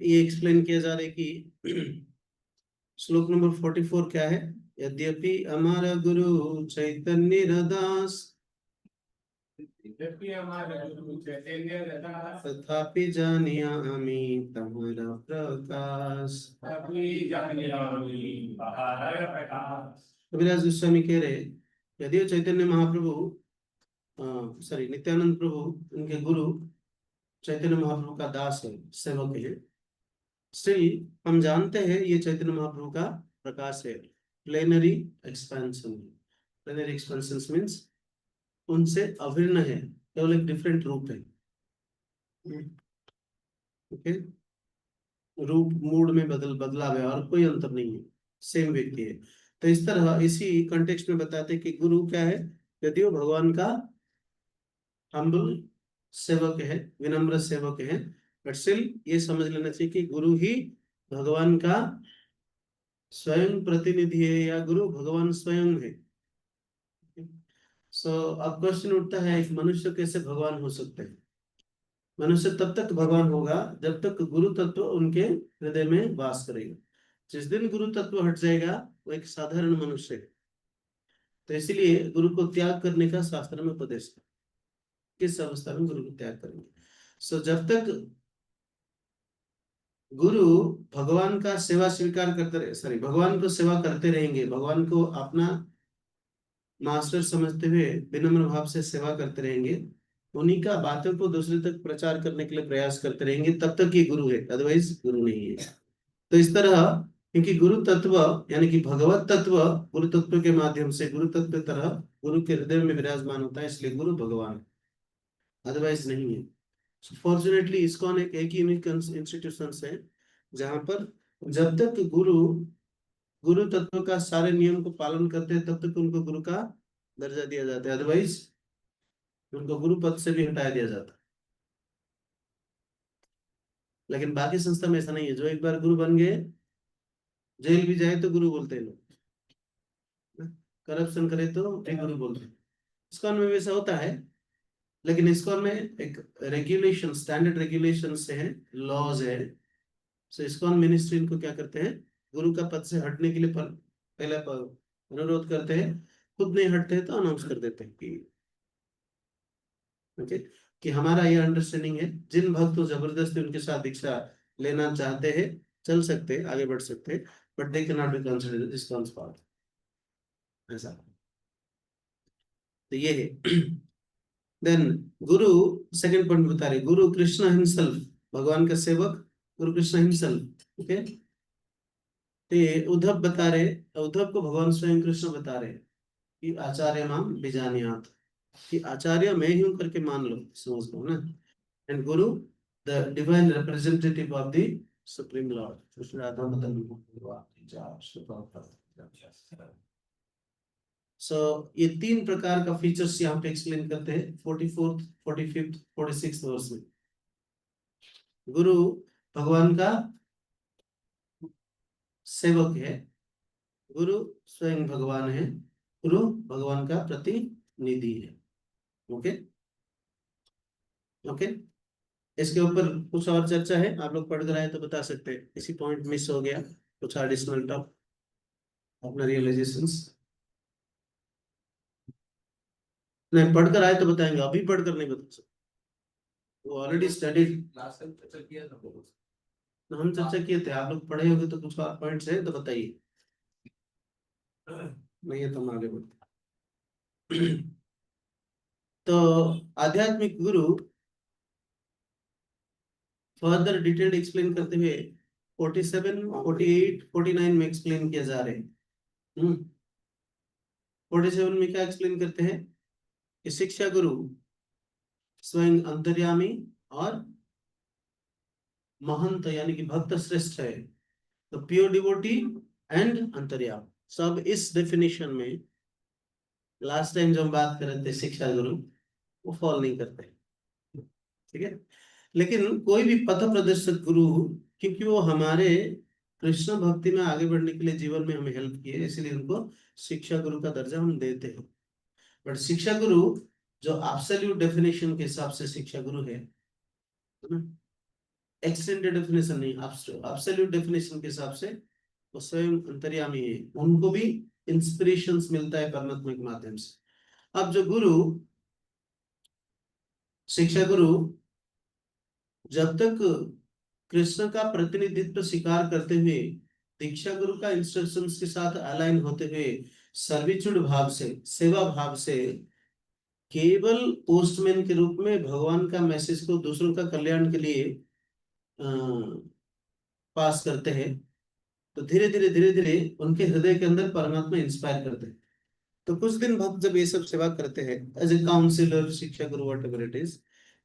ये एक्सप्लेन किया जा रहा है कि श्लोक नंबर 44 क्या है? यद्यपि हमारा गुरु चैतन्य रदास तथापि जानियामि तुम्हारा प्रकाश। कबीरदास गोस्वामी कह रहे, यदि चैतन्य महाप्रभु सॉरी नित्यानंद प्रभु उनके गुरु चैतन्य महाप्रभु का दास है, सेवक है, स्टिल हम जानते हैं ये चैतन्य महाप्रभु का प्रकाश है, plenary expansion. Plenary expansion means उनसे अभिन्न है, केवल एक डिफरेंट रूप है। ओके, रूप मूड में बदलाव है और कोई अंतर नहीं है, सेम व्यक्ति है। तो इस तरह इसी कॉन्टेक्स्ट में बताते कि गुरु क्या है, यदि वो भगवान का हम्बल सेवक है, विनम्र सेवक है, बट स्टिल ये समझ लेना चाहिए कि गुरु ही भगवान का स्वयं प्रतिनिधि है या गुरु भगवान स्वयं है। सो अब क्वेश्चन उठता है, एक मनुष्य कैसे भगवान हो सकते हैं? मनुष्य तब तक भगवान होगा जब तक गुरु तत्व उनके हृदय में वास करेगा। जिस दिन गुरु तत्व हट जाएगा वो एक साधारण मनुष्य है। तो इसलिए गुरु को त्याग करने का शास्त्र में उपदेश है। किस अवस्था में गुरु को त्याग करेंगे? सो जब तक गुरु भगवान का सेवा स्वीकार करते रहे, सॉरी भगवान को सेवा करते रहेंगे, भगवान को अपना मास्टर समझते हुए विनम्र भाव से सेवा करते रहेंगे, उन्हीं का बातों को दूसरे तक प्रचार करने के लिए प्रयास करते रहेंगे, तब तक ये गुरु है, अदरवाइज गुरु नहीं है। तो इस तरह क्योंकि गुरु तत्व यानी कि भगवत तत्व गुरु तत्व के माध्यम से गुरु तत्व की तरह गुरु के हृदय में विराजमान होता है, इसलिए गुरु भगवान है, अदरवाइज नहीं है। फॉर्चुनेटली इस्कॉन एक यूनिक इंस्टीट्यूशन है जहां पर जब तक गुरु तत्व का सारे नियम को पालन करते हैं तब तक उनको गुरु का दर्जा दिया जाता है, अदरवाइज उनको गुरु पद से भी हटाया दिया जाता है। लेकिन बाकी संस्था में ऐसा नहीं है, जो एक बार गुरु बन गए जेल भी जाए तो गुरु बोलते हैं लोग, करप्शन करे तो एक गुरु बोलते हैं। इस्कॉन में वैसा होता है, लेकिन इस्कॉन में एक रेगुलेशन, स्टैंडर्ड रेगुलेशन से है, लॉज है। सो इस्कॉन मिनिस्ट्री इनको क्या करते हैं, गुरु का पद से हटने के लिए पहले अनुरोध करते हैं, खुद नहीं हटते हैं तो अनाउंस कर देते हैं कि ओके, कि हमारा ये अंडरस्टैंडिंग है, जिन भक्त तो जबरदस्ती उनके साथ दीक्षा लेना चाहते हैं चल सकते हैं, आगे बढ़ सकते हैं, but they can not be considered ISKCON part, ऐसा। तो ये है देन गुरु, सेकंड पॉइंट बता रहे, गुरु कृष्ण हिमसेल्फ, भगवान का सेवक गुरु कृष्ण हिमसेल्फ। ओके, तो ये उद्धव बता रहे, उद्धव को भगवान स्वयं कृष्ण बता रहे कि आचार्य माम विजानियात, कि आचार्य मैं ही हूं करके मान लो, समझ लो ना। And guru the divine representative of the supreme lord. So ये तीन प्रकार का फीचर्स यहाँ पे एक्सप्लेन करते हैं 44th, 45th, 46th वर्स में। गुरु भगवान का सेवक है, गुरु स्वयं भगवान है, गुरु भगवान का प्रतिनिधि है। ओके ओके, इसके ऊपर कुछ और चर्चा है, आप लोग पढ़ कर आए तो बता सकते हैं, इसी पॉइंट मिस हो गया, कुछ एडिशनल टॉप अपना रियलाइजेशंस नहीं पढ़कर आए तो बताएंगे, अभी पढ़कर नहीं बता सकते, वो ऑलरेडी स्टडी चर्चा किया था, तो हम चर्चा किए थे, आप लोग पढ़े होंगे तो कुछ और पॉइंट्स है तो बताइए, नहीं है तो हम आगे बढ़ते। तो आध्यात्मिक गुरु फर्दर डिटेल्ड एक्सप्लेन करते हुए 47, 48, 49 में एक्सप्लेन किया जा रहे हैं। 47 में क्या एक्सप्लेन करते हैं कि शिक्षा गुरु स्वयं अंतर्यामी और महंत यानी कि भक्त श्रेष्ठ है, तो प्योर डिवोटी एंड अंतर्याम, सब इस डेफिनेशन में लास्ट टाइम जब हम बात कर रहे थे शिक्षा गुरु वो फॉल नहीं करते, ठीक है। लेकिन कोई भी पथ प्रदर्शक गुरु, क्योंकि वो हमारे कृष्ण भक्ति में आगे बढ़ने के लिए जीवन में हमें हेल्प किए, इसलिए उनको शिक्षा गुरु का दर्जा हम देते हैं। बट शिक्षा गुरु जो एब्सोल्यूट डेफिनेशन के हिसाब से शिक्षा गुरु है ना, एक्सटेंडेड डेफिनेशन नहीं, एब्सोल्यूट डेफिनेशन के हिसाब से वो स्वयं अंतर्यामी है, उनको भी इंस्पिरेशंस मिलता है परमात्मा के माध्यम से। अब जो गुरु, शिक्षा गुरु जब तक कृष्ण का प्रतिनिधित्व स्वीकार करते हुए, दीक्षा गुरु का इंस्ट्रक्शंस के साथ अलाइन होते हुए, सर्विचुड भाव से, सेवा भाव से, केवल पोस्टमैन के रूप में भगवान का मैसेज को दूसरों का कल्याण के लिए पास करते हैं, तो धीरे धीरे उनके हृदय के अंदर परमात्मा इंस्पायर करते हैं। तो कुछ दिन भक्त जब ये सब सेवा करते हैं एज ए काउंसिलर, शिक्षा गुरु, व्हाटएवर इट इज,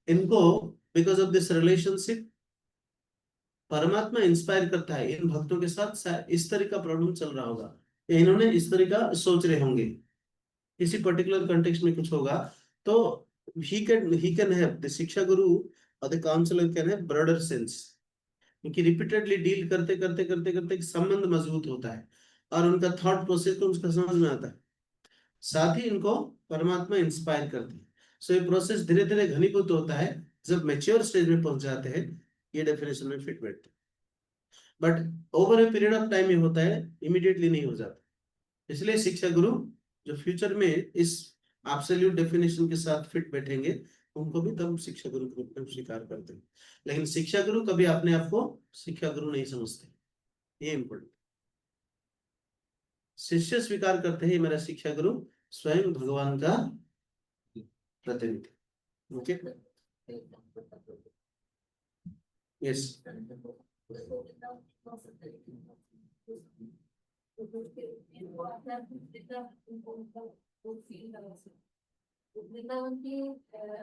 इनको बिकॉज ऑफ दिस रिलेशनशिप परमात्मा इंस्पायर करता है। इन भक्तों के साथ इस तरह का प्रॉब्लम चल रहा होगा, या इन्होंने इस तरह का सोच रहे होंगे, किसी पर्टिकुलर कंटेक्स्ट में कुछ होगा, तो he can have the शिक्षा गुरु और the counsellor can have broader sense, क्योंकि रिपीटेडली डील करते करते करते करते एक संबंध मजबूत होता है और उनका थॉट प्रोसेस को उसका समझ में आता है, साथ ही इनको परमात्मा इंस्पायर करते हैं। सो ये प्रोसेस धीरे धीरे घनीभूत होता है, जब मैच्योर स्टेज में पहुंच जाते हैं ये डेफिनेशन में फिट बैठते हैं। But over a period of time ये होता है, इमीडिएटली नहीं हो जाता। इसलिए शिक्षा गुरु जो फ्यूचर में इस एब्सोल्यूट डेफिनेशन के साथ फिट बैठेंगे, उनको भी तब शिक्षा गुरु के रूप में स्वीकार करते हैं। लेकिन शिक्षा गुरु कभी अपने आप को शिक्षा गुरु नहीं समझते, ये इंपॉर्टेंट। शिष्य स्वीकार करते हैं मेरा शिक्षा गुरु स्वयं भगवान का प्रतिनिधि। ओके, यस, वृंदावन की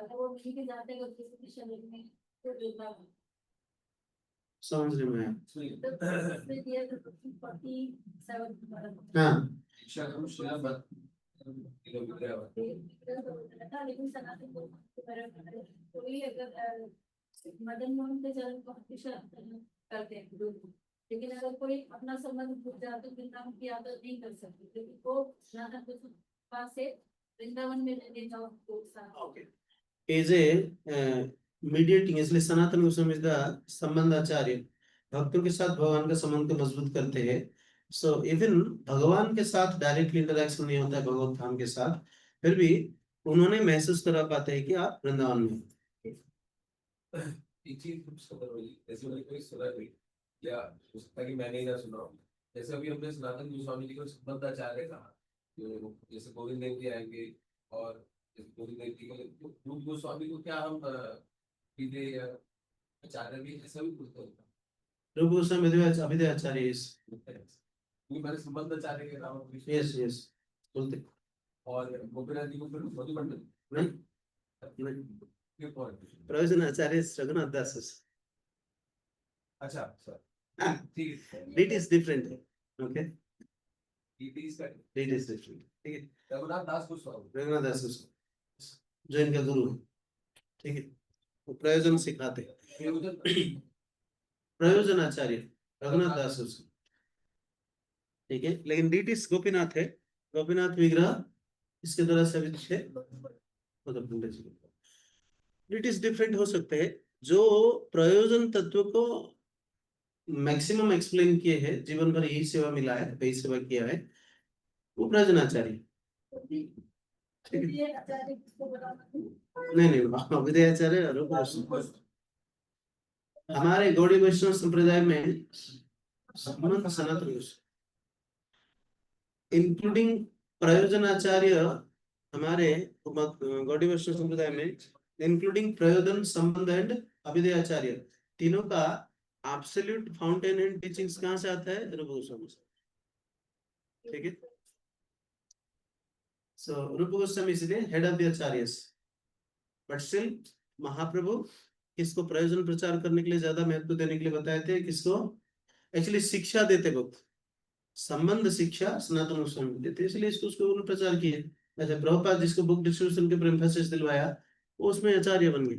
वो लेके जाते हैं किसी शहर में, तो वृंदावन समझ रहे हैं। हाँ, लेकिन सनातन कोई अगर मदन मोहन के चरण को करते हैं, लेकिन अगर कोई अपना संबंध भूल जाए तो वृंदावन की आदत नहीं कर सकती, क्योंकि वो पास से वृंदावन में रहने जाओ तो एज ए मीडिएटिंग, इसलिए सनातन गोस्वामी संबंध आचार्य भक्तों के साथ भगवान का संबंध को मजबूत करते हैं। सो इवन भगवान के साथ डायरेक्टली इंटरेक्शन नहीं होता है भगवत धाम के साथ, फिर भी उन्होंने महसूस करा पाते हैं कि आप वृंदावन में। एक चीज ऐसे मैंने कोई सुना नहीं या हो सकता है कि मैंने ही ना सुना हो, जैसे अभी हमने सनातन गोस्वामी जी को संबंधाचार्य कहा, जो जैसे गोविंद देव जी आएंगे और गोविंद देव जी को रूप गोस्वामी को क्या हम सीधे आचार्य भी ऐसा भी बोलते हैं? रूप गोस्वामी अभिदय आचार्य, मैंने संबंधाचार्य के नाम यस यस बोलते। और गोपीनाथ जी को फिर मधु मंडल नहीं, क्यों कौन? प्रयोजन आचार्य रघुनाथ दास। अच्छा ठीक है, इट इज डिफरेंट है। ओके, इट इज डिफरेंट, ठीक है। रघुनाथ दास गोस्वामी, रघुनाथ दास जो इनका गुरु है, ठीक है, वो प्रयोजन सिखाते हैं। प्रयोजन आचार्य रघुनाथ दास, ठीक है। लेकिन डीटीस गोपीनाथ है, गोपीनाथ विग्रह इसके द्वारा सभी है, डीटीस डिफरेंट हो सकते हैं। जो प्रयोजन तत्व को मैक्सिमम एक्सप्लेन किए हैं, जीवन भर यही सेवा मिला है, वही सेवा किया है, वो प्रयोजन आचार्य, ठीक है। नहीं अभिदय आचार्य हमारे गौड़ी वैष्णव संप्रदाय में संबंध सनातन इंक्लूडिंग प्रयोजन आचार्य, हमारे गौड़ी वैष्णव संप्रदाय में इंक्लूडिंग प्रयोजन, संबंध एंड अभिदय आचार्य, तीनों का एब्सोल्यूट फाउंटेन एंड टीचिंग्स कहां से आता है? रूप गोस्वामी से, ठीक है। सो रूप गोस्वामी इसलिए head of the acharyas, but still Mahaprabhu किसको प्रयोजन प्रचार करने के लिए ज्यादा महत्व देने के लिए बताए थे, किसको एक्चुअली शिक्षा देते वक्त संबंध शिक्षा सनातन गोस्वामी देते, इसलिए इसको उसको उन्होंने प्रचार किए। अच्छा, प्रभुपाद जिसको बुक डिस्ट्रीब्यूशन के प्रेफेसेस दिलवाया, वो उसमें आचार्य बन गए।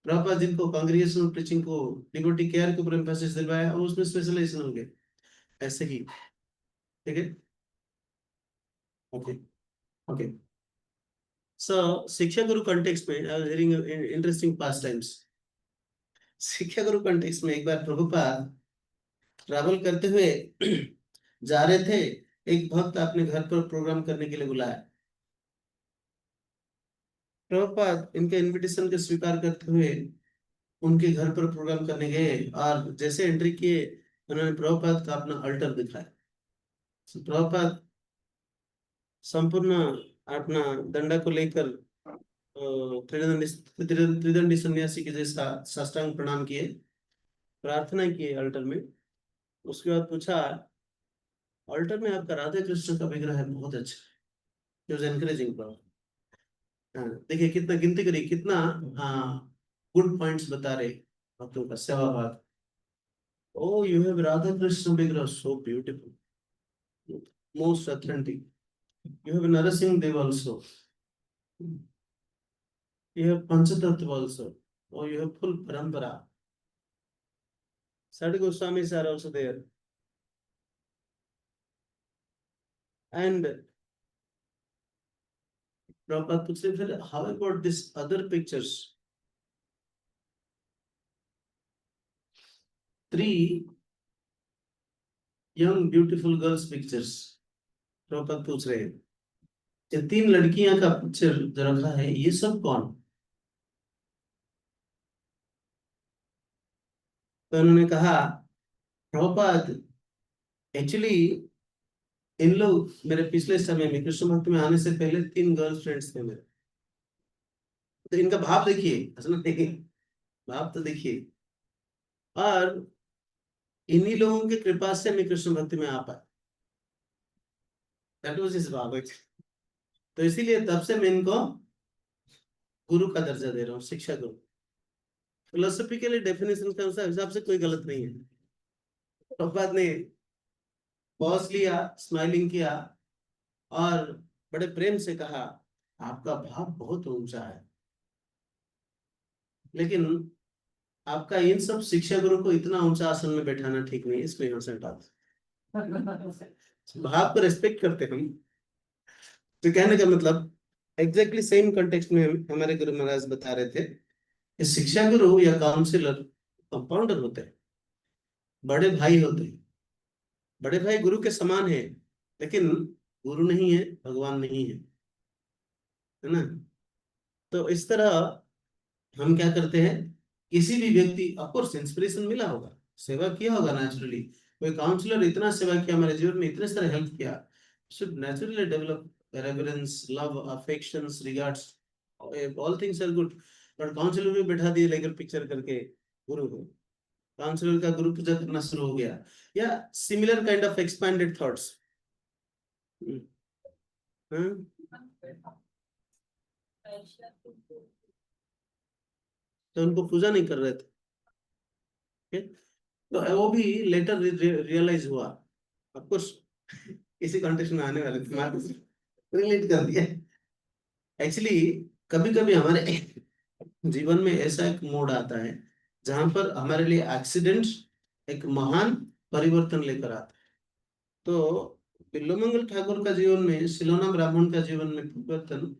प्रभुपाद जिनको कांग्रेगेशनल प्रीचिंग को, डिवोटी केयर को प्रेफेसेस दिलवाया, वो उसमें स्पेशलाइजेशन हो गए, ऐसे ही, ठीक है। ओके ओके, सो शिक्षा गुरु कॉन्टेक्स्ट में I was hearing interesting pass times. शिक्षा गुरु कॉन्टेक्स्ट में एक बार प्रभुपाद ट्रैवल करते हुए जा रहे थे, एक भक्त अपने घर पर प्रोग्राम करने के लिए बुलाया। प्रभुपाद इनके इनविटेशन को स्वीकार करते हुए उनके घर पर प्रोग्राम करने गए, और जैसे एंट्री किए उन्होंने प्रभुपाद का अपना अल्टर दिखाया। तो प्रभुपाद संपूर्ण अपना दंडा को लेकर त्रिदंडी त्रिदंडी सन्यासी के जैसा साष्टांग प्रणाम किए, प्रार्थना किए अल्टर में। उसके बाद पूछा, अल्टर में आपका राधे कृष्ण का विग्रह है, बहुत अच्छा, एनकरेजिंग। हाँ, देखिए कितना गिनती करिए, कितना हाँ गुड पॉइंट्स बता रहे भक्तों का सेवा भाव। Oh you have Radha Krishna विग्रह, so beautiful, most authentic. You have Narasimha Dev also, you have Panchatattva also, or you have full parampara. Sadhu Goswamis are also there. And Prabhupada would say, how about this other pictures? 3 young beautiful girls pictures. Prabhupada पूछ रहे हैं, ये 3 लड़कियां का picture जो रखा है, ये सब कौन? तो उन्होंने कहा, प्रभुपाद एक्चुअली इन लोग मेरे पिछले समय में कृष्ण भक्ति में आने से पहले 3 गर्ल फ्रेंड्स थे मेरे। तो इनका भाव देखिए, हंसना देखिए, भाव तो देखिए। और इन्हीं लोगों की कृपा से मैं कृष्ण भक्ति में आ पाया। दैट वाज हिज भाव। तो इसीलिए तब से मैं इनको गुरु का दर्जा दे रहा हूँ, शिक्षा गुरु। फिलोसॉफिकली डेफिनेशन के हिसाब से कोई गलत नहीं है। प्रभुपाद ने पॉज लिया, स्माइलिंग किया और बड़े प्रेम से कहा, आपका भाव बहुत ऊंचा है, लेकिन आपका इन सब शिक्षा गुरु को इतना ऊंचा आसन में बैठाना ठीक नहीं है, इसको यहाँ से हटा दो। भाव को रेस्पेक्ट करते हम। तो कहने का मतलब एग्जैक्टली सेम कॉन्टेक्स्ट में हमारे गुरु महाराज बता रहे थे कि शिक्षा गुरु या काउंसिलर कंपाउंडर होते हैं, बड़े भाई होते हैं। बड़े भाई गुरु के समान है, लेकिन गुरु नहीं है, भगवान नहीं है ना। तो इस तरह हम क्या करते हैं, किसी भी व्यक्ति, ऑफ कोर्स इंस्पिरेशन मिला होगा, सेवा किया होगा नेचुरली, कोई काउंसलर इतना सेवा किया हमारे जीवन में, इतने सारे हेल्प किया, should naturally develop reverence, love, affections, regards, all things are good. But counsellor भी बैठा दिए लेकर पिक्चर करके गुरु को, काउंसलर का गुरु पूजा करना शुरू हो गया, या similar kind of expanded thoughts. तो उनको पूजा नहीं कर रहे थे। okay? तो वो भी लेटर रियलाइज हुआ, ऑफ कोर्स इसी कॉन्टेक्स्ट में आने वाले थे, रिलेट कर दिया। एक्चुअली कभी कभी हमारे जीवन में ऐसा एक मोड आता है जहां पर हमारे लिए एक्सीडेंट एक महान परिवर्तन लेकर आता है। तो बिल्वमंगल ठाकुर का जीवन में, सिलोना ब्राह्मण का जीवन में परिवर्तन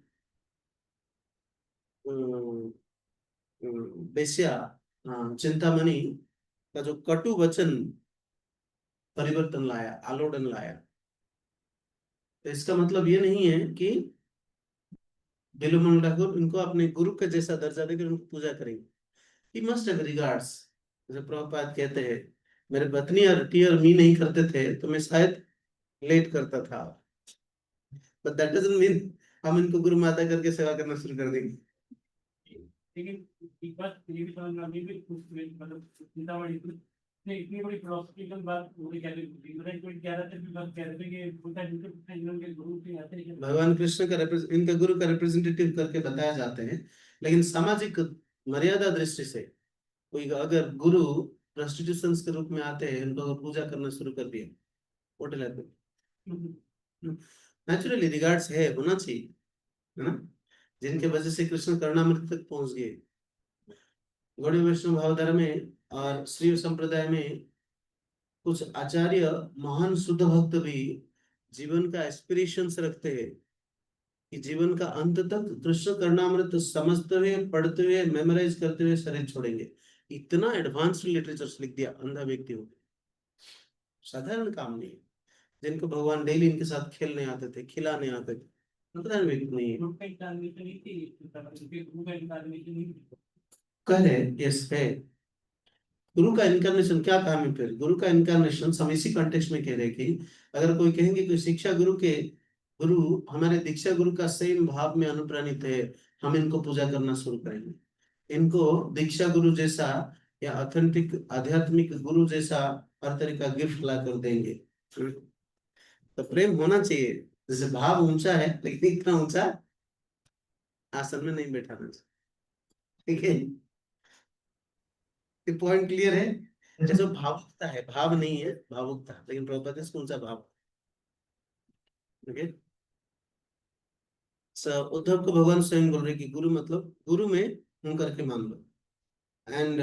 बेस्या चिंतामणि का जो कटु वचन परिवर्तन लाया, आलोड़न लाया। तो इसका मतलब ये नहीं है कि बिल्वमंगल ठाकुर इनको अपने गुरु का जैसा दर्जा देकर उनको पूजा करेंगे। He must have regards. जैसे प्रभुपाद कहते हैं, मेरे पत्नी और टी और मी नहीं करते थे तो मैं शायद लेट करता था, बट दैट डजंट मीन हम इनको गुरु माता करके सेवा करना शुरू कर देंगे। लेकिन एक बात ये भी समझ में आती है कि कुछ मतलब सीतामढ़ी ने इतनी बड़ी फिलोसॉफिकल बात पूरी कह रही मतलब कोई कह रहा था कि बात कह रहे थे कि उनका जिनके गुरु के आते हैं भगवान कृष्ण का इनका गुरु का रिप्रेजेंटेटिव करके बताया जाते हैं, लेकिन सामाजिक मर्यादा दृष्टि से कोई अगर गुरु प्रोस्टिट्यूशन के रूप में आते हैं, उनको अगर पूजा करना शुरू कर दिया, होटल नेचुरली रिगार्ड्स है, होना चाहिए, है ना, जिनके वजह से कृष्ण करुणामृत तक पहुंच गए। गौड़ी वैष्णव भावधारा में और श्री संप्रदाय में कुछ आचार्य महान शुद्ध भक्त भी जीवन का एस्पिरेशंस रखते हैं कि जीवन का अंत तक कृष्ण करुणामृत समझते हुए, पढ़ते हुए, मेमोराइज करते हुए शरीर छोड़ेंगे। इतना एडवांस्ड लिटरेचर लिख दिया अंधा व्यक्ति हो, साधारण काम नहीं है। जिनको भगवान डेली इनके साथ खेलने आते थे, खिलाने आते थे, साधारण व्यक्ति नहीं है। ग्रुप का इंटरनेट नहीं थी, ग्रुप का इंटरनेट नहीं थी। कह रहे यस है, गुरु का इनकारनेशन क्या काम है फिर? गुरु का इनकारनेशन हम इसी कॉन्टेक्स्ट में कह रहे हैं कि अगर कोई कहेंगे कि शिक्षा गुरु के गुरु हमारे दीक्षा गुरु का सेम भाव में अनुप्राणित है, हम इनको पूजा करना शुरू करेंगे, इनको दीक्षा गुरु जैसा या ऑथेंटिक आध्यात्मिक गुरु जैसा हर तरह का गिफ्ट ला कर देंगे। तो प्रेम होना चाहिए, जैसे भाव ऊंचा है लेकिन इतना ऊंचा आसन में नहीं बैठाना चाहिए। ठीक है, ये पॉइंट क्लियर है? जैसे भावुकता है, भाव नहीं है भावुकता, लेकिन प्रभुपाद इसको ऊंचा भाव। ओके, उद्धव को भगवान स्वयं बोल रहे कि गुरु मतलब गुरु में हूं करके मान लो, एंड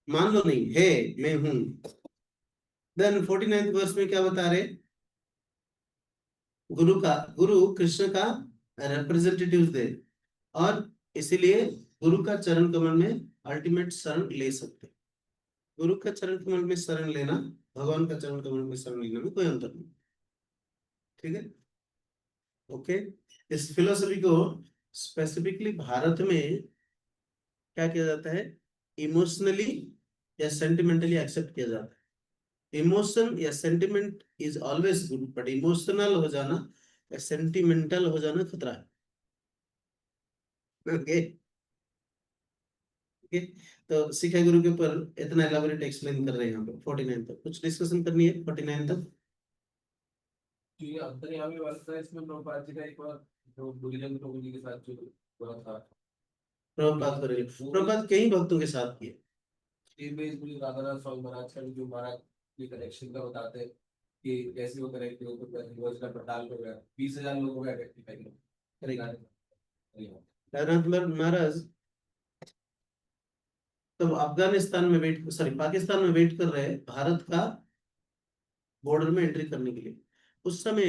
मान लो नहीं है, मैं हूं। देन 49th वर्ष में क्या बता रहे? गुरु कृष्ण का रिप्रेजेंटेटिव दे, और इसीलिए गुरु का चरण कमल में अल्टीमेट शरण ले सकते। गुरु का चरण कमल में शरण लेना, भगवान का चरण कमल में शरण लेने में कोई अंतर नहीं। ठीक है, ओके। इस फिलोसफी को स्पेसिफिकली भारत में क्या किया जाता है? इमोशनली या सेंटिमेंटली एक्सेप्ट किया जाता है। इमोशन या sentiment is always good, but emotional हो जाना या सेंटिमेंटल हो जाना खतरा है। Okay, okay. तो सिख गुरु के ऊपर इतना एलाबोरेट एक्सप्लेन कर रहे हैं यहाँ पे 49 तक। कुछ डिस्कशन करनी है 49 तक? तो ये अंतर्यामी अवस्था है इसमें प्रभुपाद जी का एक बार जो बुद्धिज्म लोगों जी के साथ जो हुआ था, प्रभुपाद करेंगे, प्रभुपाद कई भक्तों के साथ किए। ये बेसिकली राधानाथ स्वामी महाराज का जो महाराज के कनेक्शन का बताते हैं कि कैसे वो कनेक्ट हो, तो योजना पड़ताल हो गया, 20,000 लोग हो गया राधानाथ महाराज तब अफगानिस्तान में वेट, सॉरी पाकिस्तान में वेट कर रहे हैं भारत का बॉर्डर में एंट्री करने के लिए। उस समय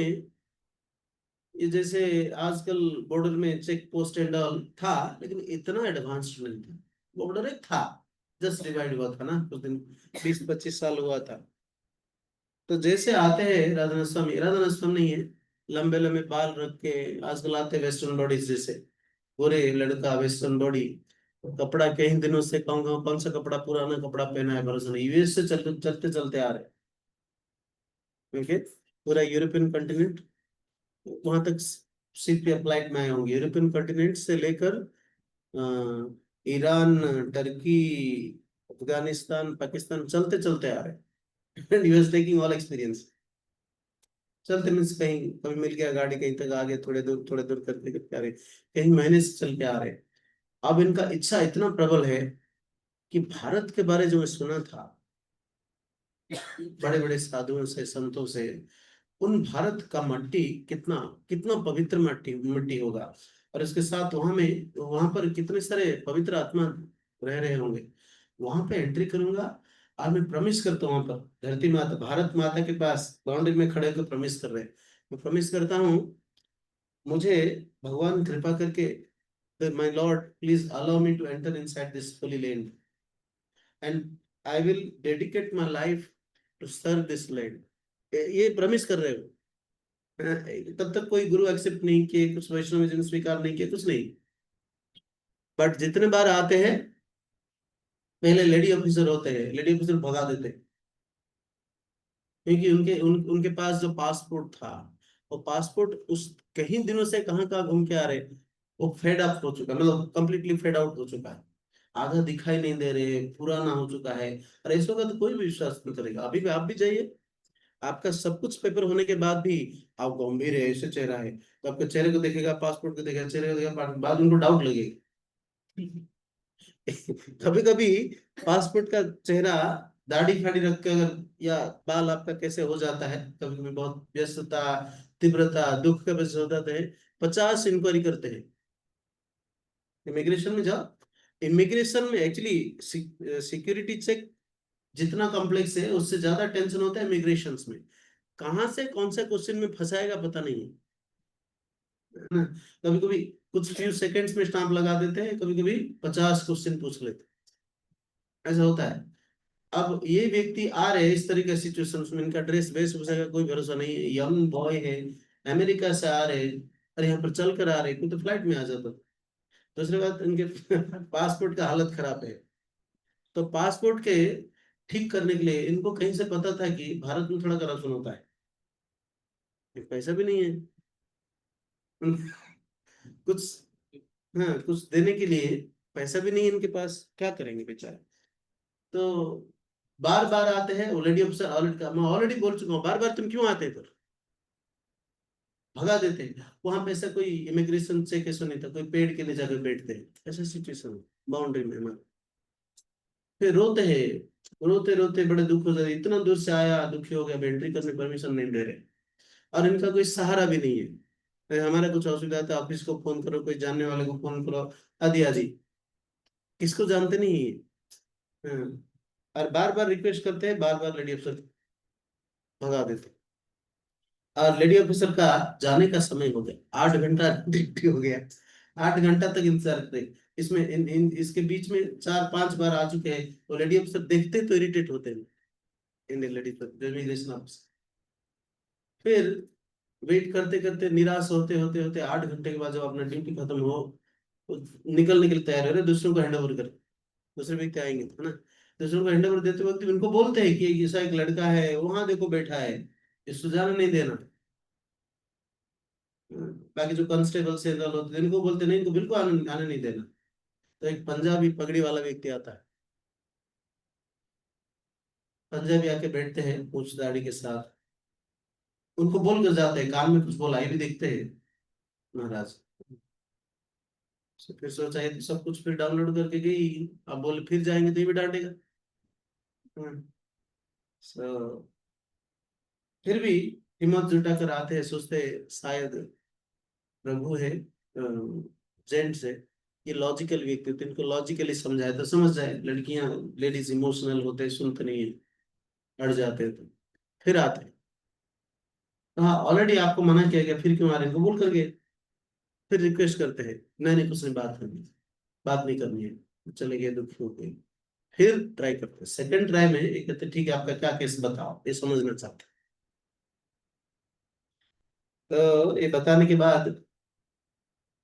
ये जैसे आजकल बॉर्डर में चेक पोस्ट एंड ऑल था, लेकिन इतना एडवांस्ड नहीं था। बॉर्डर एक था, जस्ट डिवाइड हुआ था ना कुछ दिन, 20-25 साल हुआ था। तो जैसे आते हैं राधानाथ स्वामी, राधानाथ स्वामी नहीं है, लंबे लंबे बाल रख के आजकल आते वेस्टर्न बॉडीज जैसे, गोरे लड़का वेस्टर्न बॉडी, कपड़ा कई दिनों से कहूंगा कौन सा कपड़ा, पुराना कपड़ा पहना है, भरोसा नहीं, यूएस से चलते चलते चलते आ रहे। ओके, पूरा यूरोपियन कंटिनेंट, वहां तक शिप या फ्लाइट में आए होंगे, यूरोपियन कंटिनेंट से लेकर ईरान, टर्की, अफगानिस्तान, पाकिस्तान चलते चलते आ रहे। And he was taking all experience. चलते मीन्स कहीं कभी मिल गया गाड़ी, कहीं तक आगे थोड़े दूर करते करते आ रहे, कहीं महीने से चल के आ रहे। अब इनका इच्छा इतना प्रबल है कि भारत के बारे जो मैं सुना था बड़े बड़े साधुओं से, संतों से, उन भारत का मट्टी कितना कितना पवित्र मट्टी मिट्टी होगा, और इसके साथ वहां पर कितने सारे पवित्र आत्मा रह रहे होंगे। वहां पे एंट्री करूंगा, और मैं प्रमिस करता हूँ, वहां पर धरती माता, भारत माता के पास बाउंड्री में खड़े होकर प्रमिस कर रहे हैं, मैं प्रमिस करता हूँ, मुझे भगवान कृपा करके, my lord please allow me to enter inside this holy land, and I will dedicate my life to serve this land. ये प्रमिस कर रहे हो। तब तक कोई गुरु एक्सेप्ट नहीं किए, कुछ वैष्णव स्वीकार नहीं किए, कुछ नहीं। बट जितने बार आते हैं, पहले लेडी ऑफिसर होते हैं, लेडी ऑफिसर भगा देते हैं, क्योंकि उनके पास जो पासपोर्ट था, वो पासपोर्ट उस कई दिनों से कहाँ कहाँ घूम के आ रहे, वो फेड अप हो चुका, मतलब कंप्लीटली फेड आउट हो चुका है, आधा दिखाई नहीं दे रहे, पुराना हो चुका है। और ऐसा का तो कोई भी विश्वास नहीं करेगा। अभी भी आप भी जाइए, आपका सब कुछ पेपर होने के बाद भी आप गंभीर है, ऐसे चेहरा है, तो आपके चेहरे को देखेगा, पासपोर्ट को देखेगा, चेहरे को देखेगा, बाद उनको डाउट लगेगा। कभी कभी पासपोर्ट का चेहरा, दाढ़ी फाड़ी रख के अगर, या बाल आपका कैसे हो जाता है, कभी कभी बहुत व्यस्तता, तीव्रता, दुख के वजह से हो जाते हैं, 50 इंक्वायरी करते हैं। इमिग्रेशन में जाओ, इमिग्रेशन में एक्चुअली सिक्योरिटी चेक जितना कॉम्प्लेक्स है, उससे ज्यादा टेंशन होता है इमिग्रेशन में। कहाँ से कौन से क्वेश्चन में फंसाएगा पता नहीं है ना। कभी कभी कुछ फ्यू सेकंड्स में स्टाम्प लगा देते हैं, कभी कभी 50 क्वेश्चन पूछ लेते हैं। ऐसा होता है। अब ये व्यक्ति आ रहे हैं इस तरीके की सिचुएशन में, इनका ड्रेस वेशभूषा का कोई भरोसा नहीं है, यंग बॉय है, अमेरिका से आ रहे हैं, और यहाँ पर चल कर आ रहे हैं, कोई तो फ्लाइट में आ जाता। दूसरी बात, इनके पासपोर्ट का हालत खराब है। तो पासपोर्ट के ठीक करने के लिए इनको कहीं से पता था कि भारत में थोड़ा करप्शन होता है, पैसा भी नहीं है कुछ, हाँ कुछ देने के लिए पैसा भी नहीं है इनके पास, क्या करेंगे बेचारे। तो बार बार आते हैं, ऑलरेडी अफसर ऑलरेडी, मैं ऑलरेडी बोल चुका हूँ, बार बार तुम क्यों आते हैं, भगा देते हैं। वहां पे ऐसा कोई इमिग्रेशन चेक ऐसा नहीं था, कोई पेड़ के लिए जाकर बैठते हैं, ऐसा सिचुएशन बाउंड्री में हमारे। फिर रोते हैं, रोते रोते बड़े दुख हो जाते, इतना दूर से आया, दुखी हो गया, एंट्री करने परमिशन नहीं दे रहे, और इनका कोई सहारा भी नहीं है। अरे हमारा कुछ असुविधा था, ऑफिस को फोन करो, कोई जानने वाले को फोन करो, आदि आदि, किसको जानते नहीं है। हाँ। और बार बार रिक्वेस्ट करते हैं, बार बार लेडी अफसर भगा देते हैं। और लेडी ऑफिसर का जाने का समय हो गया, 8 घंटा ड्यूटी हो गया, 8 घंटा तक इंतजार करे। इसमें इसके बीच में 4-5 बार आ चुके हैं, तो लेडी ऑफिसर देखते तो इरिटेट होते हैं, इंडियन लेडी इमिग्रेशन ऑफिसर। फिर वेट करते करते निराश होते होते होते 8 घंटे के बाद जब अपना ड्यूटी खत्म हो, तो निकलने के लिए तैयार हो रहे, दूसरों को हैंड ओवर कर, दूसरे व्यक्ति आएंगे, है ना, दूसरों को हैंड ओवर देते वक्त इनको बोलते हैं कि ऐसा एक लड़का है वहां देखो बैठा है, इसको जाने नहीं देना। बाकी जो कांस्टेबल से होते हैं इनको बोलते नहीं, इनको बिल्कुल आने नहीं देना। तो एक पंजाबी पगड़ी वाला व्यक्ति आता है, पंजाबी आके बैठते हैं पूछ दाढ़ी के साथ, उनको बोल कर जाते हैं, कान में कुछ बोला, ये भी देखते हैं महाराज। फिर सोचा ये तो सब कुछ फिर डाउनलोड करके गई, अब बोले फिर जाएंगे तो ये भी डांटेगा। हम्म, so, फिर भी हिम्मत जुटा कर आते हैं, सोचते हैं शायद प्रभु है, जेंट्स है, ये लॉजिकल व्यक्ति, तो इनको लॉजिकली समझाए तो समझ जाए। लड़कियां, लेडीज इमोशनल होते हैं, सुनते नहीं है, अड़ जाते हैं। तो फिर आते हैं, हाँ ऑलरेडी आपको मना किया गया, फिर क्यों आ रहे हैं, कबूल कर गए। फिर रिक्वेस्ट करते हैं, नहीं नहीं कुछ नहीं, बात करनी, बात नहीं करनी है, चले गए, दुखी हो गए। फिर ट्राई करते हैं, सेकंड ट्राई में ये कहते हैं, ठीक है आपका क्या केस बताओ, ये समझना चाहते हैं। तो ये बताने के बाद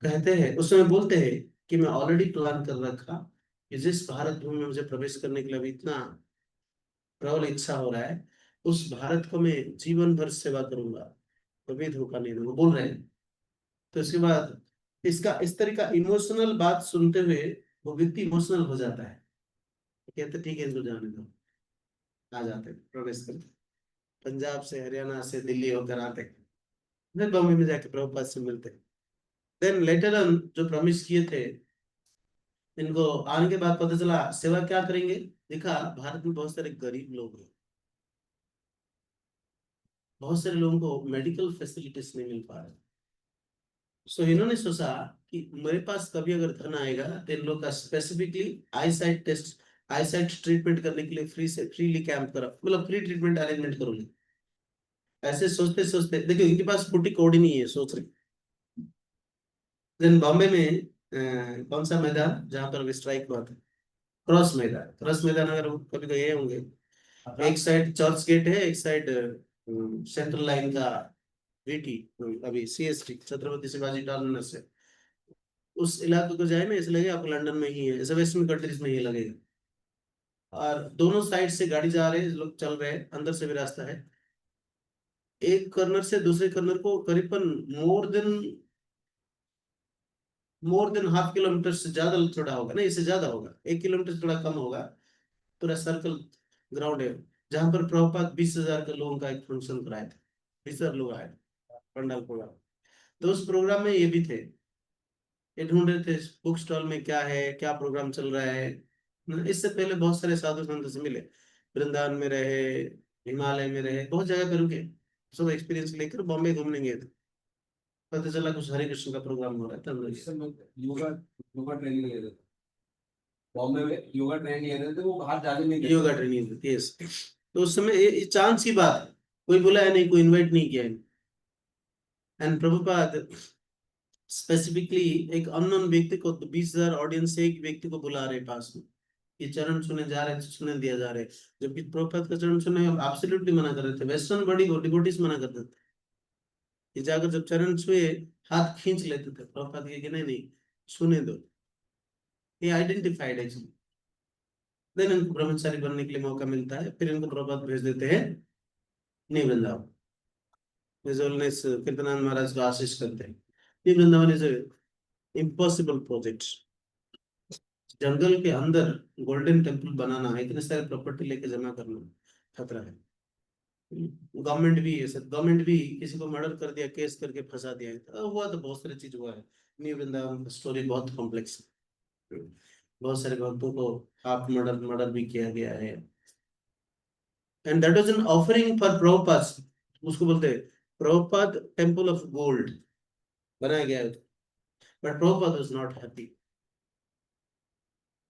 कहते हैं, उस समय बोलते हैं कि मैं ऑलरेडी प्लान कर रखा कि जिस भारत भूमि में मुझे प्रवेश करने के लिए अभी इतना प्रबल इच्छा हो रहा है, उस भारत को मैं जीवन भर सेवा करूंगा, कभी धोखा नहीं दूंगा, बोल रहे हैं। तो इसके बाद इसका इस तरह का इमोशनल बात सुनते हुए वो व्यक्ति इमोशनल हो जाता है, कहते ठीक है इनको जाने दो, आ जाते हैं, प्रवेश करते हैं। पंजाब से, हरियाणा से, दिल्ली होकर आते हैं, फिर बॉम्बे में जाके प्रभुपाद से मिलते हैं। देन लेटर ऑन जो प्रॉमिस किए थे, इनको आने के बाद पता चला सेवा क्या करेंगे। देखा भारत में बहुत सारे गरीब लोग हैं, बहुत सारे लोगों को मेडिकल फैसिलिटीज नहीं मिल पा रहे। सो इन्होंने सोचा कि मेरे पास कभी अगर धन आएगा तो इन लोग का specifically eyesight test, eyesight treatment करने के लिए फ्रीली कैंप करा, मतलब फ्री ट्रीटमेंट अरेंजमेंट करूंगी। ऐसे सोचते सोचते देखिए इनके पास फुटी कौड़ी नहीं है, सोच रहे। देन बॉम्बे में कौन सा मैदान जहां पर स्ट्राइक हुआ था, क्रॉस मैदान, क्रॉस मैदान अगर कभी गए होंगे, एक साइड चर्च गेट है, एक साइड सेंट्रल लाइन का वीटी, अभी सीएसटी छत्रपति शिवाजी टर्मिनस है, उस इलाके को जाए ना ऐसे लगेगा आपको लंदन में ही है, ऐसे वेस्टर्न कंट्रीज में ही लगेगा। और दोनों साइड से गाड़ी जा रहे हैं, लोग चल रहे हैं, अंदर से भी रास्ता है। एक कर्नर से दूसरे कर्नर को करीबन मोर देन हाफ किलोमीटर से ज्यादा थोड़ा होगा, नहीं इससे ज्यादा होगा, 1 किलोमीटर से थोड़ा कम होगा। पूरा सर्कल ग्राउंड है, जहां पर प्रभुपाद 20,000 के लोगों का एक फंक्शन कराए थे, 20,000 लोग आए पंडाल प्रोग्राम। तो उस प्रोग्राम में ये भी थे, ये ढूंढ रहे थे बुक स्टॉल में क्या है, क्या प्रोग्राम चल रहा है। इससे पहले बहुत सारे साधु संत से मिले, वृंदावन में रहे, हिमालय में रहे, बहुत जगह पे रुके, सब एक्सपीरियंस लेकर बॉम्बे घूमने गए थे। पता चला कुछ हरे कृष्ण का प्रोग्राम हो रहा था अंदर। इस समय योगा योगा ट्रेनिंग ले रहे थे, बॉम्बे में योगा ट्रेनिंग ले रहे थे, वो बाहर जाने नहीं देते। Yoga training, yes. तो उस समय ये चांस की बात है, कोई बुलाया नहीं, कोई इनवाइट नहीं किया। एंड प्रभुपाद स्पेसिफिकली एक अननोन व्यक्ति को, 20,000 ऑडियंस से एक व्यक्ति को बुला रहे पास में, ये चरण छूने जा रहे, छूने दिया जा रहे, जबकि प्रभुपाद का चरण छूने एब्सोल्युटली मना कर रहे थे। वेस्टर्न बॉडी डिवोटीज मना करते थे, ये जाकर जब चरण छुए हाथ खींच लेते थे, प्रभुपाद के कि नहीं नहीं छूने दो। ये आइडेंटिफाइड एक्चुअली। देन इनको ब्रह्मचारी बनने के लिए मौका मिलता है, फिर इनको प्रभुपाद भेज देते हैं न्यू वृंदावन। विजुअलनेस कीर्तनानंद महाराज को आशीष करते हैं। New Vrindavan is impossible project. जंगल के अंदर गोल्डन टेम्पल बनाना है, इतने सारे प्रॉपर्टी लेके जमा करना खतरा है। गवर्नमेंट भी किसी को मर्डर कर दिया, केस करके फंसा दिया है, हुआ तो बहुत सारी चीज हुआ है। न्यू वृंदावन का स्टोरी बहुत कॉम्प्लेक्स है, बहुत सारे भक्तों को आप मर्डर भी किया गया है। And that was an offering for Prabhupada, उसको बोलते हैं प्रभुपाद टेम्पल ऑफ गोल्ड बनाया गया है। But Prabhupada was not happy.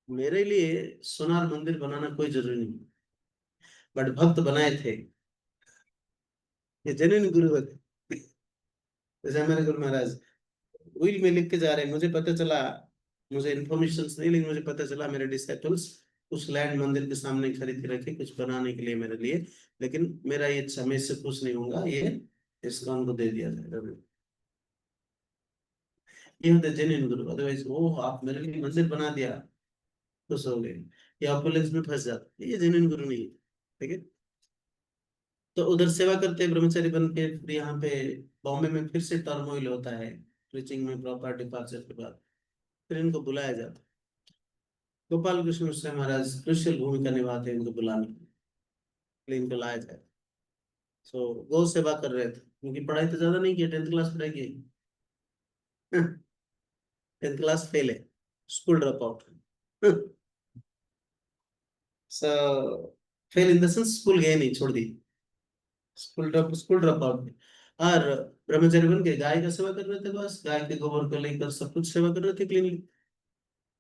मेरे लिए सोनार मंदिर बनाना कोई जरूरी नहीं, बट भक्त बनाए थे, ये जेन्युइन गुरु थे। जैसे हमारे गुरु महाराज विल में लिख के जा रहे हैं, मुझे पता चला, मुझे इन्फॉर्मेशन नहीं, लेकिन मुझे पता चला मेरे डिसाइपल्स उस लैंड मंदिर के सामने खरीद के रखे कुछ बनाने के लिए मेरे लिए, लेकिन मेरा ये इच्छा, मैं इससे खुश नहीं होऊंगा, ये इस्कॉन को दे दिया जाएगा। ये होते जेन्युइन गुरु। अदरवाइज वो आप मेरे लिए मंदिर बना दिया, खुश हो गए, या अपलेक्स में फंस जाते, ये जेन्युइन गुरु नहीं है। ठीक है, तो उधर सेवा करते हैं ब्रह्मचारी बन के। फिर यहाँ पे बॉम्बे में फिर से टर्मोइल होता है प्रीचिंग में, प्रॉपर डिपार्चर के बाद फिर इनको बुलाया जाता है। गोपाल कृष्ण मिश्र महाराज क्रुशियल भूमिका निभाते हैं इनको बुलाने के लिए, इनको लाया जाए। सो गौ सेवा कर रहे थे, उनकी पढ़ाई तो ज्यादा नहीं की, 10th क्लास पढ़ाई की, 10th क्लास फेल है, school drop out. So fail in the sense school गए नहीं, छोड़ दी, स्कूल ड्रॉप आउट। और ब्रह्मचारी बन के गाय का सेवा कर रहे थे, बस गाय के गोबर को लेकर सब कुछ सेवा कर रहे थे cleanly,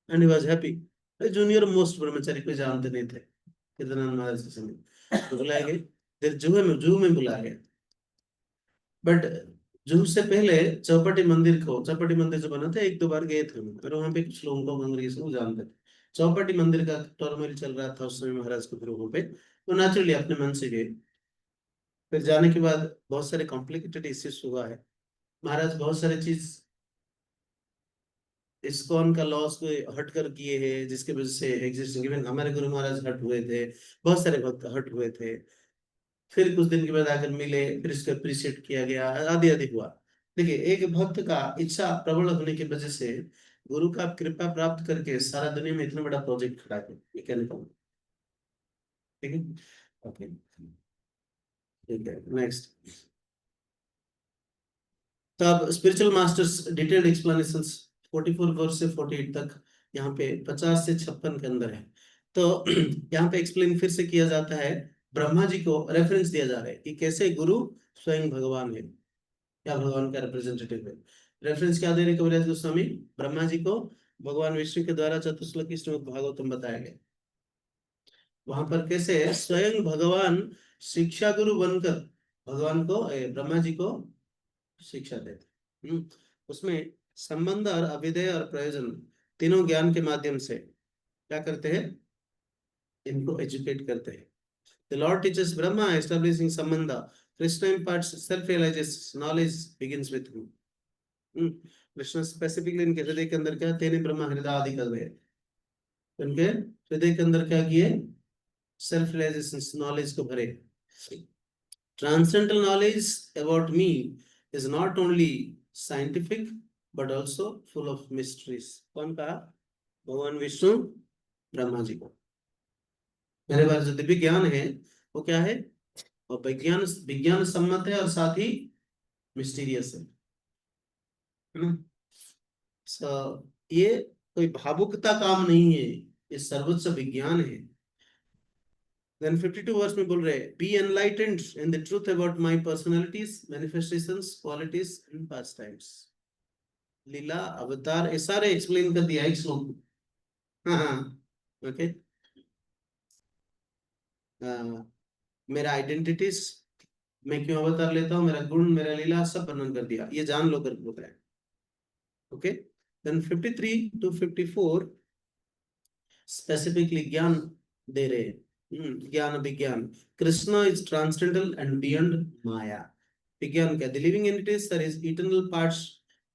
and he was happy. Junior most ब्रह्मचारी को जानते नहीं थे कीर्तनानंद महाराज के समय, तो बुलाए गए, फिर जू में बुलाया गया। बट जू से पहले चौपाटी मंदिर जो बना था, 1-2 बार गए थे हम, पर वहाँ पे कुछ लोगों को कांग्रेगेशन को जानते थे। चौपाटी मंदिर का टर्मोइल चल रहा था उस समय महाराज के ग्रुपों पे, तो नेचुरली अपने मन से गए। फिर जाने के बाद बहुत सारे कॉम्प्लिकेटेड इश्यूज हुआ है, महाराज बहुत सारे चीज इस्कॉन का लॉस को हट कर किए हैं, जिसके वजह से एग्जिस्टिंग, इवन हमारे गुरु महाराज हट हुए थे, बहुत सारे भक्त हट हुए थे। फिर कुछ दिन के बाद आकर मिले, फिर इसको अप्रिशिएट किया गया, आदि आदि हुआ। देखिए, एक भक्त का इच्छा प्रबल होने की वजह से गुरु का कृपा प्राप्त करके सारा दुनिया में इतना बड़ा प्रोजेक्ट खड़ा है, ये कहने का। ठीक है, ओके, ठीक है, नेक्स्ट। तो अब स्पिरिचुअल मास्टर्स डिटेल्ड एक्सप्लेनेशंस 44 वर्ष से 48 तक, यहाँ पे 50 से 56 के अंदर है। तो यहाँ पे एक्सप्लेन फिर से किया जाता है, ब्रह्मा जी को रेफरेंस दिया जा रहा है कि कैसे गुरु स्वयं भगवान है या भगवान का रिप्रेजेंटेटिव है। रेफरेंस क्या दे रहे कविराज गोस्वामी? ब्रह्मा जी को भगवान विष्णु के द्वारा चतुश्लोकी श्रीमद् भागवतम बताया गया, वहां पर कैसे स्वयं भगवान शिक्षा गुरु बनकर भगवान को ब्रह्मा जी को शिक्षा देते। उसमें संबंध और अभिधेय और प्रयोजन तीनों ज्ञान के माध्यम से क्या करते हैं, इनको एजुकेट करते हैं। The Lord teaches Brahma establishing sambandha. Krishna imparts self-realization. Knowledge begins with him. Krishna specifically इनके हृदय के अंदर क्या, तेने ब्रह्मा हृदय आदि कर गए, इनके हृदय के अंदर क्या किए, सेल्फ रियलाइजेशन नॉलेज को भरे। Transcendental knowledge about me is not only scientific but also full of mysteries. कौन कहा? भगवान विष्णु ब्रह्मा जी को। मेरे पास जो दिव्य ज्ञान है वो क्या है, और विज्ञान सम्मत है और साथ ही मिस्टीरियस है ना। ये कोई भावुकता काम नहीं है, ये सर्वोच्च विज्ञान है। Then 52 वर्ष में बोल रहे हैं, be enlightened in the truth about my personalities, manifestations, qualities and pastimes. लीला अवतार ये सारे एक्सप्लेन कर दिया एक श्लोक। हाँ, ओके। मेरा आइडेंटिटीज, मैं क्यों अवतार लेता हूँ, मेरा गुण, मेरा लीला, सब वर्णन कर दिया, ये जान लो कर बोल रहे हैं। ओके, देन 53 to 54 स्पेसिफिकली ज्ञान दे रहे हैं। ज्ञान विज्ञान। Krishna is transcendental and beyond maya. विज्ञान क्या? The living entities that is eternal parts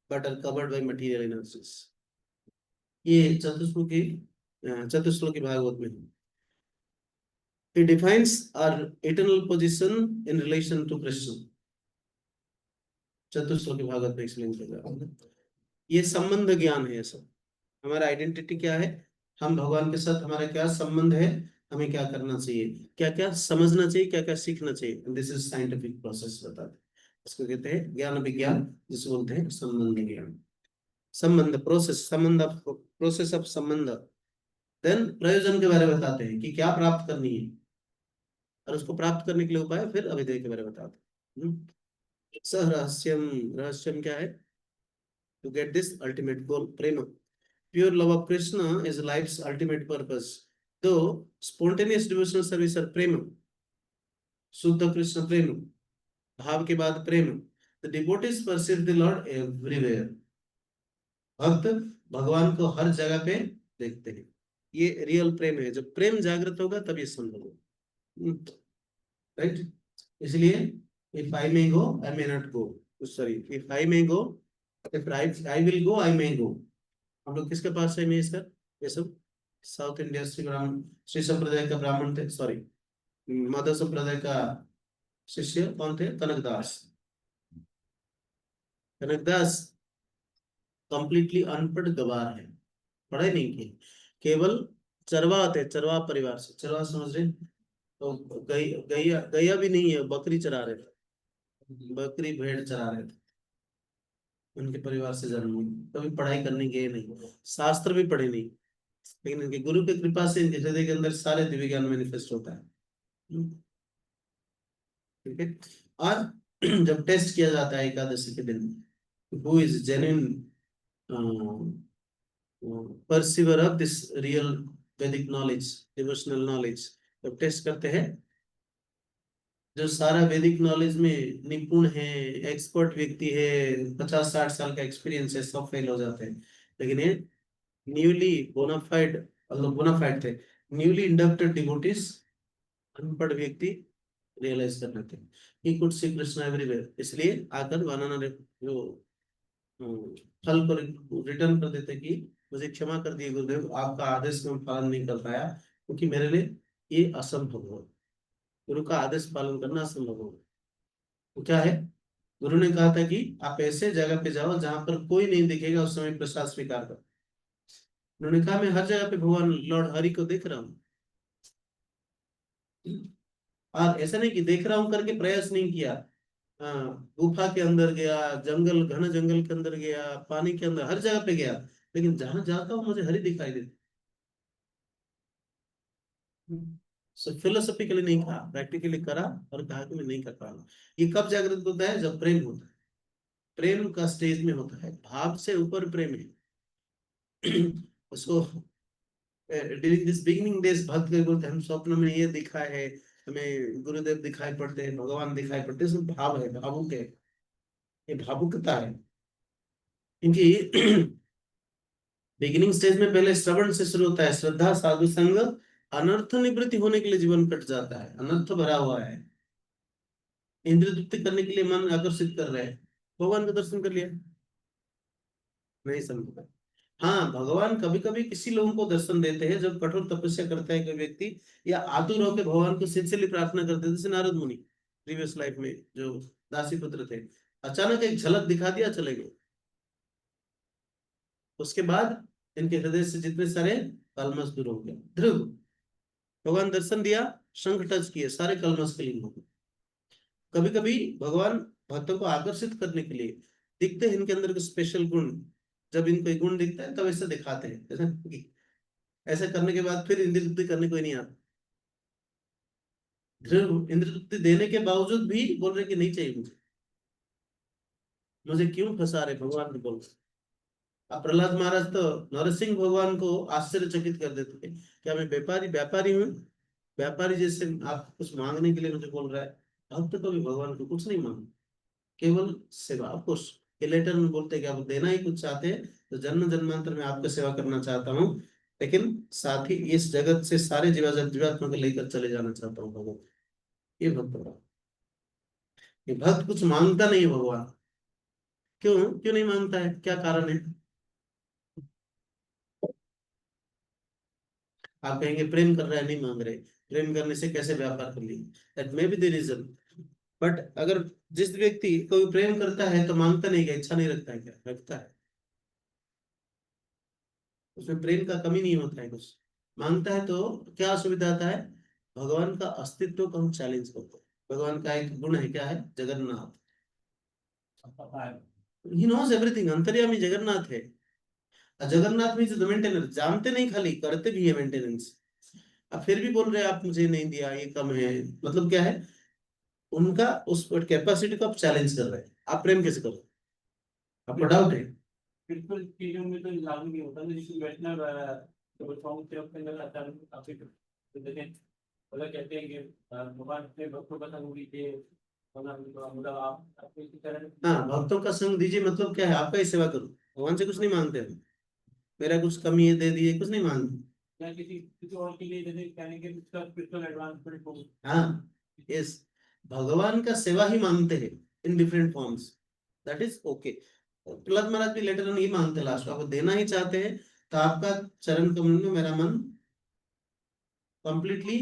but are covered by material energies. ये चतुश्लोकी भागवत में है। It defines our eternal position in relation to Krishna। चतुश्लोकी Bhagavat में एक्सप्लेन किया जा रहा है। ये संबंध ज्ञान है। सब हमारा आइडेंटिटी क्या है, हम भगवान के साथ हमारा क्या संबंध है, हमें क्या करना चाहिए, क्या क्या समझना चाहिए, क्या क्या सीखना चाहिए। दिस इज साइंटिफिक प्रोसेस बताते हैं। इसको कहते हैं ज्ञान विज्ञान, जिसको बोलते हैं संबंध ज्ञान। संबंध प्रोसेस, संबंध प्रोसेस ऑफ संबंध। देन प्रयोजन के बारे में बताते हैं कि क्या प्राप्त करनी है, और उसको प्राप्त करने के लिए उपाय, फिर अभिधेय के बारे में बताते हैं। सह रहस्यम, रहस्यम क्या है? To get this ultimate goal, prema. Pure love of Krishna is life's ultimate purpose. तो स्पॉन्टेनियस डिवोशनल सर्विस और प्रेम, शुद्ध कृष्ण प्रेम, भाव के बाद प्रेम। The devotees perceive the lord everywhere. भक्त भगवान को हर जगह पे देखते हैं। ये रियल प्रेम है। जब प्रेम जागृत होगा तब ये संभव होगा, राइट? इसलिए if I may go, I may not go. Sorry, if I may go, if I will go, I may go. हम लोग किसके पास है? इसका ये सब साउथ इंडिया श्री ब्राह्मण, श्री संप्रदाय का ब्राह्मण थे, सॉरी माधव संप्रदाय का शिष्य कौन थे? कनकदास। कनकदास कंप्लीटली अनपढ़ गवार है, पढ़ाई नहीं की, केवल चरवाहा थे, चरवाहा परिवार से। चरवाहा समझ रहे? तो गैया गैया भी नहीं है, बकरी चरा रहे थे, बकरी भेड़ चरा रहे थे। उनके परिवार से जन्म हुई, कभी पढ़ाई करने गए नहीं, शास्त्र भी पढ़े नहीं, लेकिन इनके गुरु की कृपा से इनके हृदय के अंदर सारे दिव्य ज्ञान मैनिफेस्ट होता है। ठीक है। और जब टेस्ट किया जाता है एकादशी के दिन, who is genuine perceiver of this real वैदिक नॉलेज, डिवोशनल नॉलेज, जब टेस्ट करते हैं, जो सारा वैदिक नॉलेज में निपुण है, एक्सपर्ट व्यक्ति है, 50-60 साल का एक्सपीरियंस है, सब फेल हो जाते हैं। लेकिन ये न्यूली बोनाफाइड, बोनाफाइड थे, न्यूली इंडक्टेड डिवोटीज, अनपढ़ व्यक्ति रियलाइज कर लेते हैं he could see Krishna everywhere. इसलिए आकर वानर जो फल को रिटर्न कर देते कि मुझे क्षमा कर दिए गुरुदेव, आपका आदेश में पालन नहीं कर पाया, क्योंकि मेरे लिए ये असंभव हो, गुरु का आदेश पालन करना असंभव हो। तो क्या है? गुरु ने कहा था कि आप ऐसे जगह पे जाओ जहां पर कोई नहीं दिखेगा, उस समय प्रसाद स्वीकार करो। उन्होंने कहा मैं हर जगह पे भगवान लॉर्ड हरि को देख रहा हूँ, और ऐसा नहीं कि देख रहा हूँ करके प्रयास नहीं किया। गुफा के अंदर गया, जंगल, घना जंगल के अंदर गया, पानी के अंदर, हर जगह पे गया, लेकिन जहां जाता हूँ मुझे हरि दिखाई देता। सो फिलोसॉफिकली नहीं कहा, प्रैक्टिकली करा, और कहा कि मैं नहीं कर पा रहा। ये कब जागृत होता है? जब प्रेम होता है, प्रेम का स्टेज में होता है, भाव से ऊपर प्रेम है। उसको ड्यूरिंग दिस बिगिनिंग डेज भक्त के बोलते हम स्वप्न में ये दिखा है, हमें गुरुदेव दिखाई पड़ते हैं, भगवान दिखाई पड़ते हैं, इसमें भाव है, भावुक है, ये भावुकता है इनकी। बिगिनिंग स्टेज में पहले श्रवण से शुरू होता है, श्रद्धा, साधु संग, अनर्थ निवृत्ति होने के लिए जीवन कट जाता है, अनर्थ भरा हुआ है, इंद्रिय तृप्ति करने के लिए मन आकर्षित कर रहे हैं, भगवान का दर्शन कर लिया, नहीं समझ। हाँ, भगवान कभी कभी किसी लोगों को दर्शन देते हैं, जब कठोर तपस्या करता है कोई व्यक्ति, या आतुर होकर भगवान को सिंसियरली प्रार्थना करते हैं, जैसे नारद मुनि प्रीवियस लाइफ में जो दासी पुत्र थे, अचानक एक झलक दिखा दिया, चले गए। उसके बाद इनके हृदय से जितने सारे कलमश दूर हो गए। ध्रुव, भगवान दर्शन दिया, शंख टच किए, सारे कलमश क्लीन हो गए। कभी कभी भगवान भक्तों को आकर्षित करने के लिए दिखते हैं इनके अंदर के स्पेशल गुण, जब इनको एक गुण दिखता है तब ऐसे दिखाते हैं, ऐसा करने के बाद फिर इंद्र तृप्ति करने कोई नहीं आता। ध्रुव इंद्र तृप्ति देने के बावजूद भी बोल रहे कि नहीं चाहिए मुझे, मुझे क्यों फंसा रहे भगवान ने बोल। अब प्रहलाद महाराज तो नरसिंह भगवान को आश्चर्यचकित कर देते थे, क्या मैं व्यापारी व्यापारी हूँ, व्यापारी जैसे आप कुछ मांगने के लिए मुझे बोल रहा है। भक्त तो भी भगवान को कुछ नहीं मांग, केवल सेवा। कुछ लेटर में बोलते कि आप देना ही कुछ चाहते हैं, तो जन्म जन्मांतर में आपका सेवा करना चाहता हूँ, लेकिन साथ ही इस जगत से सारे जीवात्मा को लेकर चले जाना चाहता हूँ भगवान। ये भक्त होगा। ये भक्त कुछ मांगता नहीं है भगवान। क्यों क्यों नहीं मांगता है, क्या कारण है? आप कहेंगे प्रेम कर रहा है नहीं मांग रहे, प्रेम करने से कैसे व्यापार कर लिए, that may be the reason. But अगर जिस व्यक्ति कोई प्रेम करता है तो मांगता नहीं, क्या इच्छा नहीं रखता है? क्या रखता है? उसमें प्रेम का कमी नहीं होता है कुछ। मांगता है तो क्या असुविधा आता है? भगवान का अस्तित्व को हम चैलेंज करते हैं। भगवान का एक गुण है, क्या है? जगन्नाथ। पता है। ही नोज एवरीथिंग, अंतर्यामी जगन्नाथ है। जगन्नाथ मीन्स द मेंटेनेंस, जानते नहीं खाली करते भी है मेंटेनेंस। अब फिर भी बोल रहे हैं आप मुझे नहीं दिया, ये कम है, मतलब क्या है? उनका उस कैपेसिटी को आप चैलेंज कर रहे हैं। आप प्रेम कैसे करो? आपको डाउट है? बिल्कुल चीजों में तो लागू नहीं होता ना, जैसे वैष्णव तो सॉन्ग के अंदर अचानक काफी तो देखें, मतलब कहते हैं कि भगवान अपने भक्तों का संग लीजिए, मतलब आप अपने इसी तरह हाँ, भक्तों का संग दीजिए मतलब क्या है? आपका ही सेवा करो। भगवान से कुछ नहीं मांगते हम। मेरा कुछ कमी है दे दिए, कुछ नहीं मांगते। या किसी किसी और के लिए जैसे कहने के उसका स्पिरिचुअल एडवांसमेंट हो। हाँ, यस। भगवान का सेवा ही मांगते हैं in different forms, that is okay. Prahlad Maharaj भी लेटर ऑन ये मांगते हैं, लास्ट आपको देना ही चाहते हैं तो आपका चरण कमल में मेरा मन कंप्लीटली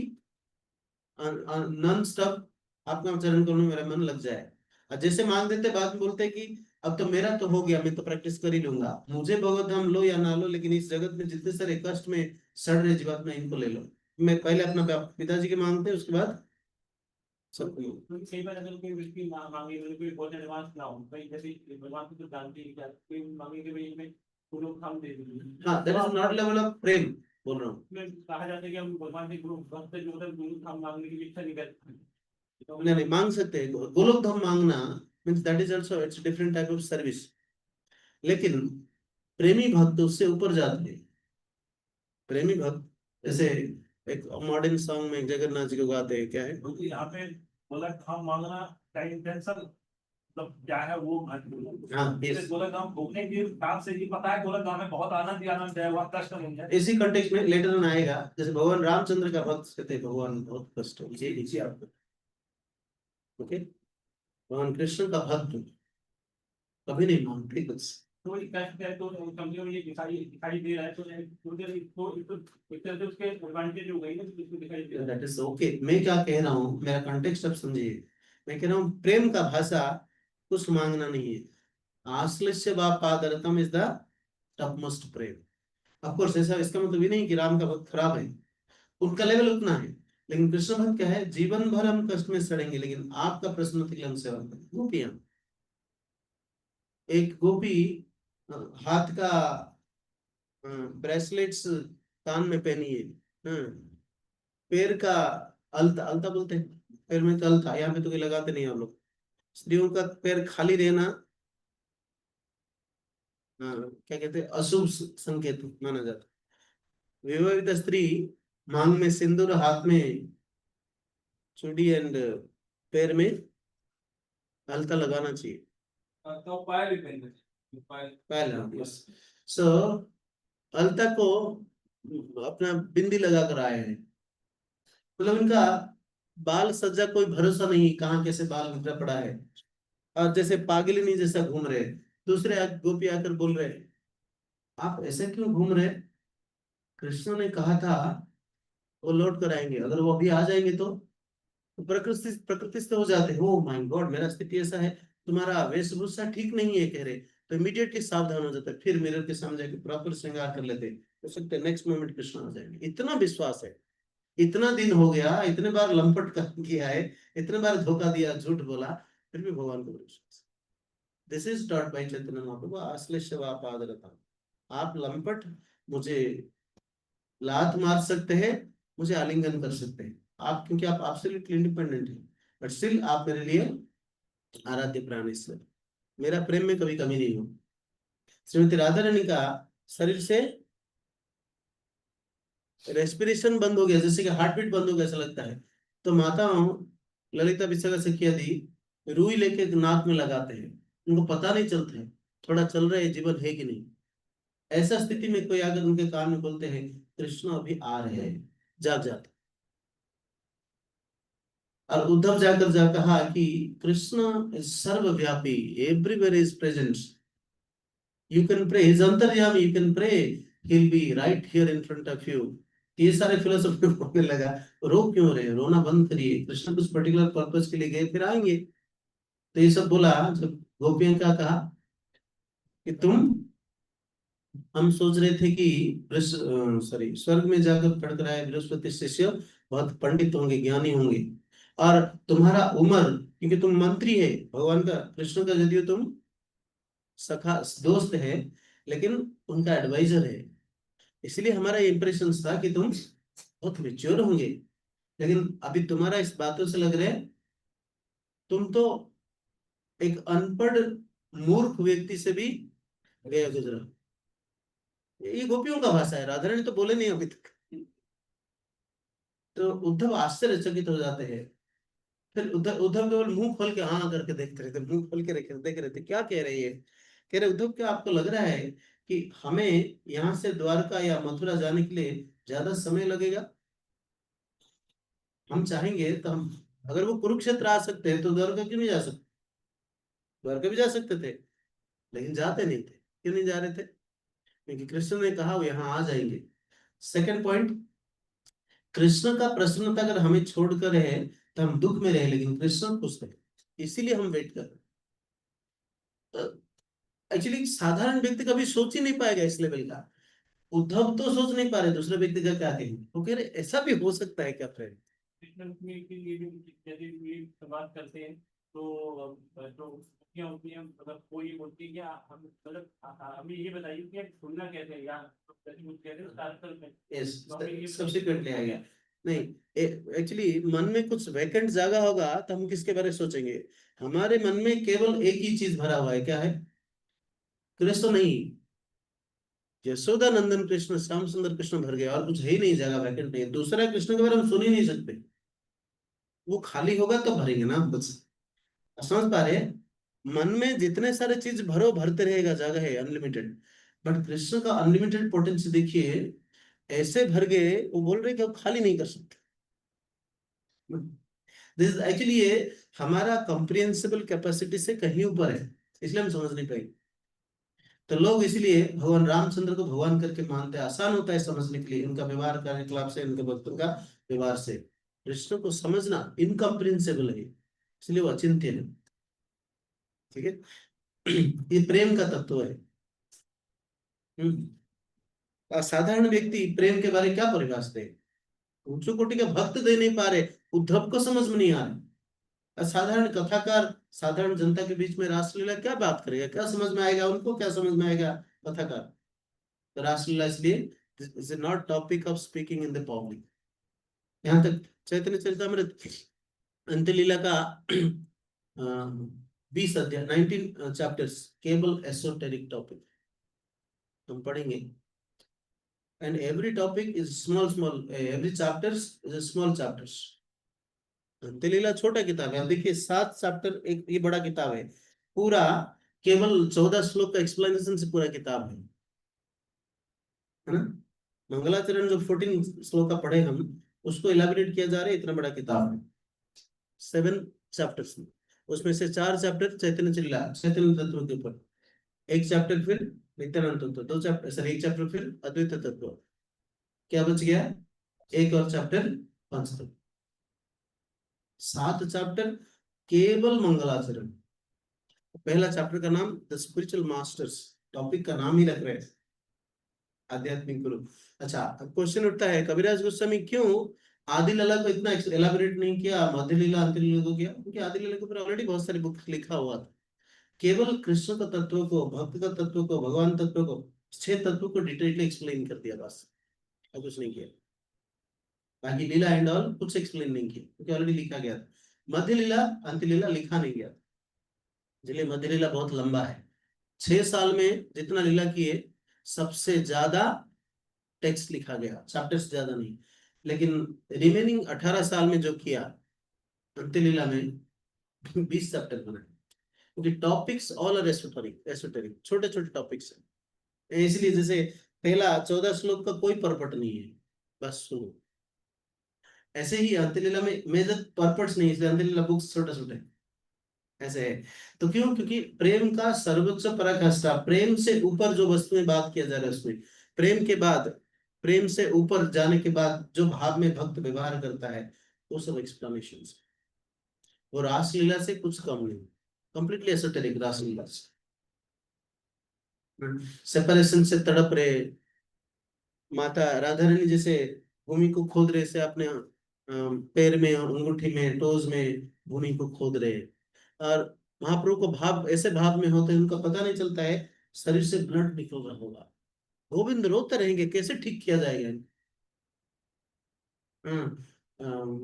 नॉन स्टॉप, आपका चरण कमल में मेरा मन लग जाए। और जैसे मांग देते बाद में बोलते हैं कि अब तो मेरा तो हो गया, मैं तो प्रैक्टिस कर ही लूंगा, मुझे भगवत धाम लो या ना लो, लेकिन इस जगत में जितने सारे कष्ट में सड़ रहे जीवात्मा इनको ले लो। मैं पहले अपना पिताजी के मांगते हैं, उसके बाद सबको मांगते क्योंकि कई बार अगर कोई व्यक्ति मांगे मतलब कोई बहुत एडवांस ना हो, भाई जैसे भगवान को तो जानते ही क्या कोई मांगे कि भाई में वो लोग काम दे देंगे। हैं। हाँ, that is not level of prema बोल रहा हूँ। में कहा जाता है कि हम भगवान से गुरु भक्त जो होता है गुरु धाम मांगने की इच्छा नहीं करते। तो नहीं नहीं, मांग सकते हैं। गोलोक धाम मांगना means that is also it's different type of service. लेकिन प्रेमी भक्त उससे ऊपर जाते हैं। प्रेमी भक्त जैसे एक मॉडर्न सॉन्ग में जगन्नाथ जी को गाते हैं, क्या है? क्योंकि यहाँ पे गोलक धाम मांगना का इंटेंशन मतलब क्या है वो हाँ, जैसे गोलक धाम घूमने के काम से ये पता है गोलक धाम में बहुत आनंद ही आनंद है, वहाँ कष्ट नहीं है। इसी कंटेक्स्ट में लेटर में आएगा, जैसे भगवान रामचंद्र का भक्त कहते हैं भगवान बहुत कष्ट है, ये लीजिए आपको। ओके, भगवान कृष्ण का भक्त कभी नहीं मांगते कुछ। तो ये कष्ट है तो कमजोर ये दिखाई दिखाई दे रहा है तो एक तरह से उसके एडवांटेज हो गई ना तो उसको दिखाई दे रहा है। That is okay. मैं क्या कह रहा हूँ, मेरा कॉन्टेक्स्ट आप समझिए। मैं कह रहा हूँ प्रेम का भाषा कुछ मांगना नहीं है। आश्लेष्य वा पादरतम is the topmost prema. Of course ऐसा इसका मतलब ये नहीं कि राम का भक्त खराब है, उनका लेवल उतना है। लेकिन कृष्ण भक्त क्या है? जीवन भर हम कष्ट में सड़ेंगे लेकिन आपका प्रश्न के लिए हम सेवा करें। गोपियां, एक गोपी हाथ का ब्रेसलेट्स कान में पहनी है, पैर का अलता, अलता बोलते हैं, पैर में तो अलता, यहाँ पे तो कोई लगाते नहीं हम लोग। स्त्रियों का पैर खाली रहना क्या कहते हैं, अशुभ संकेत माना जाता है। विवाहित स्त्री मांग में सिंदूर, हाथ में चूड़ी एंड पैर में अलता लगाना चाहिए। तो पायल भी पहनना चाहिए, पहला यस। सो अलता को अपना बिंदी लगा कर आए हैं, मतलब इनका बाल सज्जा कोई भरोसा नहीं, कहाँ कैसे बाल बिखरा पड़ा है, और जैसे पागलिनी जैसा घूम रहे हैं। दूसरे गोपी आकर बोल रहे हैं आप ऐसे क्यों घूम रहे? कृष्ण ने कहा था वो लौट कर आएंगे, अगर वो अभी आ जाएंगे तो प्रकृति प्रकृति से हो जाते हैं। ओ माय गॉड, मेरा स्थिति ऐसा है, तुम्हारा वेशभूषा ठीक नहीं है कह रहे, तो इमीडिएटली सावधान हो जाता है, फिर मिरर के सामने जाके प्रॉपर श्रृंगार कर लेते हैं। हो सकता है नेक्स्ट मोमेंट कृष्ण आ जाएंगे। इतना विश्वास है। इतना दिन हो गया, इतने बार लंपट किया है, इतने बार धोखा दिया, झूठ बोला, फिर भी भगवान को विश्वास। This is taught by Chaitanya Mahaprabhu आश्लेष वा पादरता। आप लंपट मुझे लात मार सकते हैं, मुझे आलिंगन कर सकते हैं, आप क्योंकि आप एब्सोल्युटली इंडिपेंडेंट हैं, बट स्टिल आप मेरे लिए आराध्य प्राणेश्वर। मेरा प्रेम में कभी कमी नहीं हो। श्रीमती राधा रानी का शरीर से रेस्पिरेशन बंद हो गया, जैसे कि हार्ट बीट बंद हो गया ऐसा लगता है, तो माताओं ललिता विशाखा सखी आदि रुई लेके नाक में लगाते हैं, उनको पता नहीं चलता है थोड़ा चल रहा है जीवन है कि नहीं। ऐसा स्थिति में कोई अगर उनके कान में बोलते हैं कृष्ण अभी आ रहे हैं, जाग जाते। और उद्धव जाकर जा कहा कि कृष्ण इज सर्वव्यापी, everywhere is present, you can pray, is अंतर्यामी, you can pray, he will be right here in front of you. ये सारे फिलोसफी होने लगा। रो क्यों रहे, रोना बंद करिए, कृष्ण कुछ पर्टिकुलर पर्पस के लिए गए, फिर आएंगे। तो ये सब बोला। जब गोपियों का कहा कि हम सोच रहे थे कि सॉरी, स्वर्ग में जाकर फड़फड़ाए बृहस्पति शिष्य बहुत पंडित होंगे, ज्ञानी होंगे, और तुम्हारा उम्र, क्योंकि तुम मंत्री है भगवान का, कृष्ण का, यदि तुम सखा दोस्त है, लेकिन उनका एडवाइजर है, इसलिए हमारा इंप्रेशन था कि तुम बहुत मेच्योर होंगे। लेकिन अभी तुम्हारा इस बातों से लग रहा है तुम तो एक अनपढ़ मूर्ख व्यक्ति से भी गया गुजरा। ये गोपियों का भाषा है, राधा रानी तो बोले नहीं अभी तक। तो उद्धव आश्चर्यचकित हो जाते हैं। फिर उद्धव उद्धव केवल मुंह खोल के हाँ करके देखते रहते, मुंह खोल के देख रहे थे क्या कह रहे हैं। कह रहे उद्धव, क्या आपको लग रहा है कि हमें यहाँ से द्वारका या मथुरा जाने के लिए ज्यादा समय लगेगा? हम चाहेंगे तो हम, अगर वो कुरुक्षेत्र आ सकते हैं तो द्वारका क्यों नहीं जा सकते? द्वारका भी जा सकते थे, लेकिन जाते नहीं थे। क्यों नहीं जा रहे थे? क्योंकि कृष्ण ने कहा वो यहाँ आ जाएंगे। सेकंड पॉइंट, कृष्ण का प्रसन्नता अगर हमें छोड़कर है तो हम दुख में रहे, लेकिन कृष्ण खुश रहे, इसीलिए हम वेट कर रहे। एक्चुअली साधारण व्यक्ति कभी सोच ही नहीं पाएगा इस लेवल का। उद्धव तो सोच नहीं पा रहे दूसरे व्यक्ति का क्या कहेंगे, वो कह रहे ऐसा भी हो सकता है क्या फ्रेंड? ट्रीटमेंट में के लिए भी यदि ये बात करते हैं तो क्या होती है, मतलब कोई बोलती है कि हम मतलब हमें ये बताइए कि सुनना कैसे है, या कहते हैं शास्त्र में यस, तो हमें ये सब्सिक्वेंटली आ गया। नहीं, एक्चुअली मन में कुछ वैकेंट जगह होगा तो हम किसके बारे में सोचेंगे? हमारे मन में केवल एक ही चीज भरा हुआ है, क्या है? कृष्ण नहीं, यशोदा नंदन कृष्ण, श्याम सुंदर कृष्ण भर गया, और कुछ है ही नहीं, जगह वैकेंट नहीं है। दूसरा कृष्ण के बारे में हम सुन ही नहीं सकते। वो खाली होगा तो भरेंगे ना बस। समझ पा रहे हैं? मन में जितने सारे चीज भरो, भरते रहेगा, जगह है अनलिमिटेड। बट कृष्ण का अनलिमिटेड पोटेंशियल देखिए, ऐसे भर गए, वो बोल रहे कि हम खाली नहीं कर सकते। दिस एक्चुअली ये हमारा कंप्रिहेंसिबल कैपेसिटी से कहीं ऊपर है, इसलिए हम समझ नहीं पाएंगे। तो लोग इसलिए भगवान रामचंद्र को भगवान करके मानते हैं, आसान होता है समझने के लिए, उनका व्यवहार कार्यकलाप से, उनके भक्तों का व्यवहार से। कृष्ण को समझना इनकम्प्रिहेंसिबल है, इसलिए वो अचिंत्य है। ठीक है। ये प्रेम का तत्व है। साधारण व्यक्ति प्रेम के बारे में क्या परिभाषा दे? उच्च कोटि के भक्त दे नहीं पा रहे, उद्धव को समझ में नहीं आ रहा। साधारण कथाकार साधारण जनता के बीच में रासलीला क्या बात करेगा, क्या समझ में आएगा उनको, क्या समझ में आएगा कथाकार? तो रासलीला इसलिए is not topic of speaking in the public. यहाँ तक चैतन्य चरितमृत अंत्य लीला का 20 अध्याय, 19 चैप्टर्स, केवल एसोटेरिक टॉपिक हम पढ़ेंगे। And every topic is small, every chapters is small chapters. Antyalila छोटा किताब है। अब देखिए 7 चैप्टर, एक ये बड़ा किताब है पूरा, केवल 14 श्लोक का एक्सप्लेनेशन से पूरा किताब है ना। मंगलाचरण जो 14 श्लोक का पढ़े हम, उसको इलाबोरेट किया जा रहा है, इतना बड़ा किताब है 7 चैप्टर्स में। उसमें से 4 चैप्टर चैतन्य चलीला, चैतन्य तत्व के ऊपर, एक चैप्टर फिर नित्यानंद तत्व, 2 चैप्टर सर, एक चैप्टर फिर अद्वैत तत्व। क्या बच गया? एक और चैप्टर पंच तत्व। 7 चैप्टर केवल मंगलाचरण। पहला चैप्टर का नाम द स्पिरिचुअल मास्टर्स, टॉपिक का नाम ही रख रहे हैं आध्यात्मिक गुरु। अच्छा, अब क्वेश्चन उठता है कबीराज गोस्वामी क्यों आदि लीला को इतना एलाबोरेट नहीं किया, मध्य लीला अंत्य लीला को किया? क्योंकि आदि लीला के ऊपर ऑलरेडी बहुत सारी बुक लिखा हुआ था। केवल कृष्ण का तत्व को, भक्त का तत्व को, भगवान तत्व को, 6 तत्व को डिटेलली एक्सप्लेन कर दिया बस, और कुछ नहीं किया। बाकी लीला एंड ऑल कुछ एक्सप्लेन नहीं किया, क्योंकि ऑलरेडी लिखा गया था। मध्य लीला अंत्य लीला लिखा नहीं गया, इसलिए मध्य लीला बहुत लंबा है। 6 साल में जितना लीला किए, सबसे ज्यादा टेक्स्ट लिखा गया, चैप्टर्स ज्यादा नहीं। लेकिन रिमेनिंग 18 साल में जो किया अंत्य लीला में 20 चैप्टर बनाए, क्योंकि topics all are esoteric, esoteric छोटे छोटे टॉपिक्स हैं। इसलिए जैसे पहला 14 श्लोक का कोई परपट नहीं है, बस सुनो। ऐसे ही अंत्यलीला में मेजर परपट्स नहीं, इसलिए अंत्यलीला बुक्स छोटे छोटे ऐसे है। तो क्यों? क्योंकि प्रेम का सर्वोच्च पराकाष्ठा, प्रेम से ऊपर जो वस्तुएं बात किया जा रहा है उसमें, प्रेम के बाद, प्रेम से ऊपर जाने के बाद जो भाव में भक्त व्यवहार करता है, वो सब एक्सप्लेनेशन। वो रासलीला से कुछ कम नहीं, कंप्लीटली एसोटेरिक रासलीला से। सेपरेशन से तड़प रहे माता राधा रानी, जैसे भूमि को खोद रहे से अपने पैर में, अंगूठी में, टोज में भूमि को खोद रहे। और महाप्रभु को भाव ऐसे भाव में होते हैं, उनका पता नहीं चलता है शरीर से ब्लड निकल रहा होगा, गोविंद रोते रहेंगे, कैसे ठीक किया जाएगा। हाँ,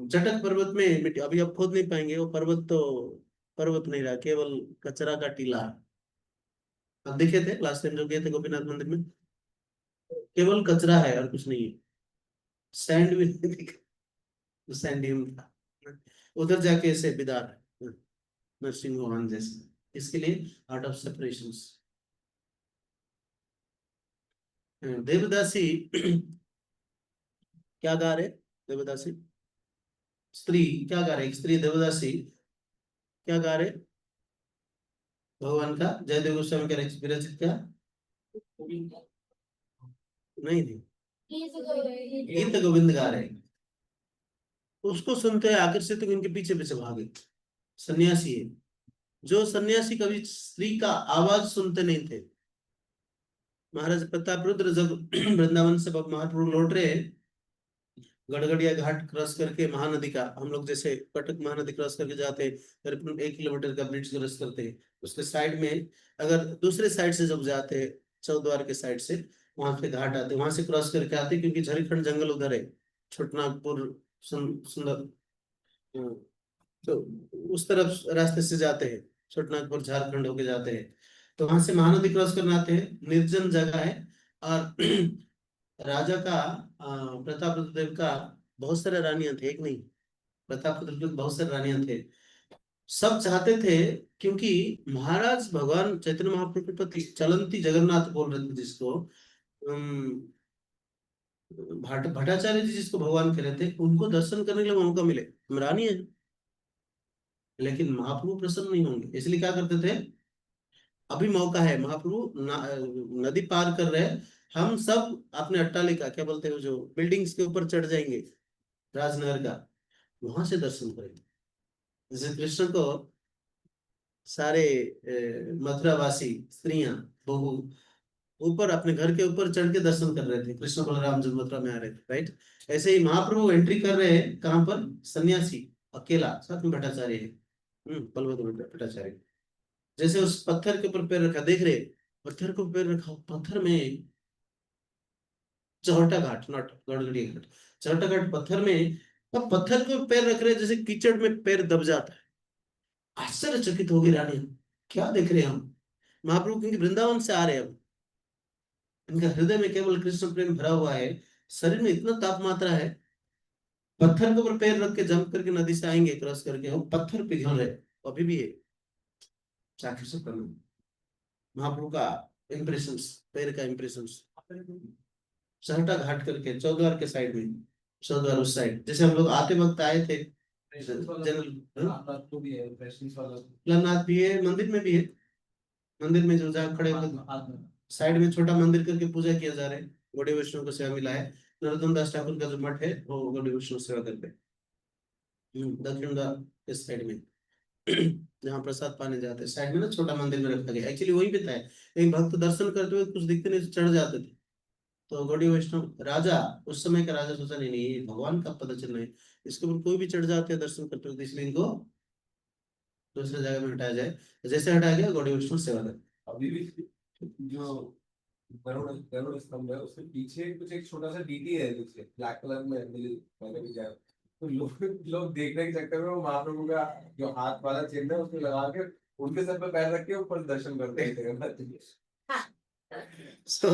जटक पर्वत में मिट्टी अभी आप खोद नहीं पाएंगे, वो पर्वत तो पर्वत नहीं रहा, केवल कचरा का टीला। आप देखे थे लास्ट टाइम जो गए थे गोपीनाथ मंदिर में, केवल कचरा है और कुछ नहीं है, सैंड भी नहीं दिखा, सैंड ड्यून था। उधर जाके ऐसे बिदार है, नरसिंह भगवान जैसे, इसके लिए आर्ट ऑफ सेपरेशन। देवदासी क्या गा रहे? देवदासी स्त्री क्या गा रहे? एक स्त्री देवदासी क्या गा रहे? भगवान का जयदेव गोस्वामी का विरचित क्या? नहीं नहीं, गीत गोविंद गा रहे। उसको सुनते हैं आकर्षित तो उनके पीछे पीछे भागे। सन्यासी है, जो सन्यासी कभी स्त्री का आवाज सुनते नहीं थे। महाराज प्रताप रुद्र जब वृंदावन से महाप्रभु लौट रहे हैं, गड़गड़िया घाट क्रॉस करके महानदी का, हम लोग जैसे कटक महानदी क्रॉस करके जाते हैं, करीब 1 किलोमीटर का ब्रिज क्रॉस करते हैं, उसके साइड में अगर दूसरे साइड से जब जाते हैं, चौद्वार के साइड से, वहां पे घाट आते, वहां से क्रॉस करके आते, क्योंकि झारखंड जंगल उधर है, छोटनागपुर सुंदर, तो उस तरफ रास्ते से जाते हैं, छोटनागपुर झारखंड होके जाते हैं। तो वहां से महानदी क्रॉस करने आते हैं, निर्जन जगह है। और राजा का प्रताप रुद्र देव का बहुत सारे रानियां थे, एक नहीं, प्रताप रुद्र देव के बहुत सारे रानियां थे। सब चाहते थे, क्योंकि महाराज भगवान चैतन्य महाप्रभु के प्रति चलंती जगन्नाथ बोल रहे थे, जिसको भट्टाचार्य जी जिसको भगवान कह रहे थे, उनको दर्शन करने के लिए मौका मिले, हम रानी है। लेकिन महाप्रभु प्रसन्न नहीं होंगे, इसलिए क्या करते थे, अभी मौका है, महाप्रभु नदी पार कर रहे हैं, हम सब अपने अट्टालिका क्या बोलते हैं, जो बिल्डिंग्स के ऊपर चढ़ जाएंगे राजनगर का, वहां से दर्शन करेंगे। जैसे कृष्ण को सारे मथुरावासी स्त्रियां, बहू ऊपर अपने घर के ऊपर चढ़ के दर्शन कर रहे थे, कृष्ण बलराम जब मथुरा में आ रहे थे, राइट। ऐसे ही महाप्रभु एंट्री कर रहे हैं, कहाँ पर? सन्यासी अकेला, साथ में भट्टाचार्य है, बलभद्र भट्टाचार्य। जैसे उस पत्थर के ऊपर पैर रखा, देख रहे, पत्थर को पैर रखा, पत्थर में चौहटा घाट, नॉट गड़गड़िया घाट, चौहटा घाट पत्थर में, अब पत्थर को पैर रख रहे जैसे कीचड़ में पैर दब जाता है। आश्चर्यचकित हो गई रानी, क्या देख रहे हैं हम? महाप्रभु क्योंकि वृंदावन से आ रहे हैं, अब इनका हृदय में केवल कृष्ण प्रेम भरा हुआ है, शरीर में इतना तापमात्रा है, पत्थर के ऊपर पैर रख के जंप करके नदी से आएंगे क्रॉस करके, वो पत्थर पिघल रहे, अभी भी है चाक्षुष करना महाप्रभु का इम्प्रेशन, पैर का इम्प्रेशन। सहटा घाट करके चौद्वार के साइड में, चौद्वार उस साइड, जैसे हम लोग आते वक्त आए थे लखनाथ भी है, मंदिर में भी है, मंदिर में जो जहाँ खड़े होकर साइड में छोटा मंदिर करके पूजा किया जा रहा है, गौड़ी वैष्णव को सेवा मिला है। नरोत्तम दास ठाकुर का जो मठ है वो गौड़ी वैष्णव सेवा करते हैं, दक्षिण द्वार के साइड में जहाँ प्रसाद पाने जाते हैं, साइड में ना छोटा मंदिर में रखा गया, एक्चुअली वही भी था। एक भक्त दर्शन करते हुए कुछ दिखते नहीं, चढ़ जाते थे, तो गौड़ी वैष्णव राजा, उस समय का राजा सोचा नहीं नहीं, ये भगवान का पता चल रहा है, इसके ऊपर कोई भी चढ़ जाते हैं दर्शन करते हुए, इसलिए इनको दूसरे जगह में हटाया जाए। जैसे हटाया गया, गौड़ी वैष्णव सेवा कर। अभी भी जो गरुड़ गरुड़ स्तंभ है, उसके पीछे कुछ एक छोटा सा डीटी है, जिससे ब्लैक कलर में मैंने भी जाया, तो लोग देखने के चक्कर में वो महाप्रभु का जो हाथ वाला चिन्ह है उसको लगा के उनके सर पे पैर रख के ऊपर दर्शन करते हैं। So,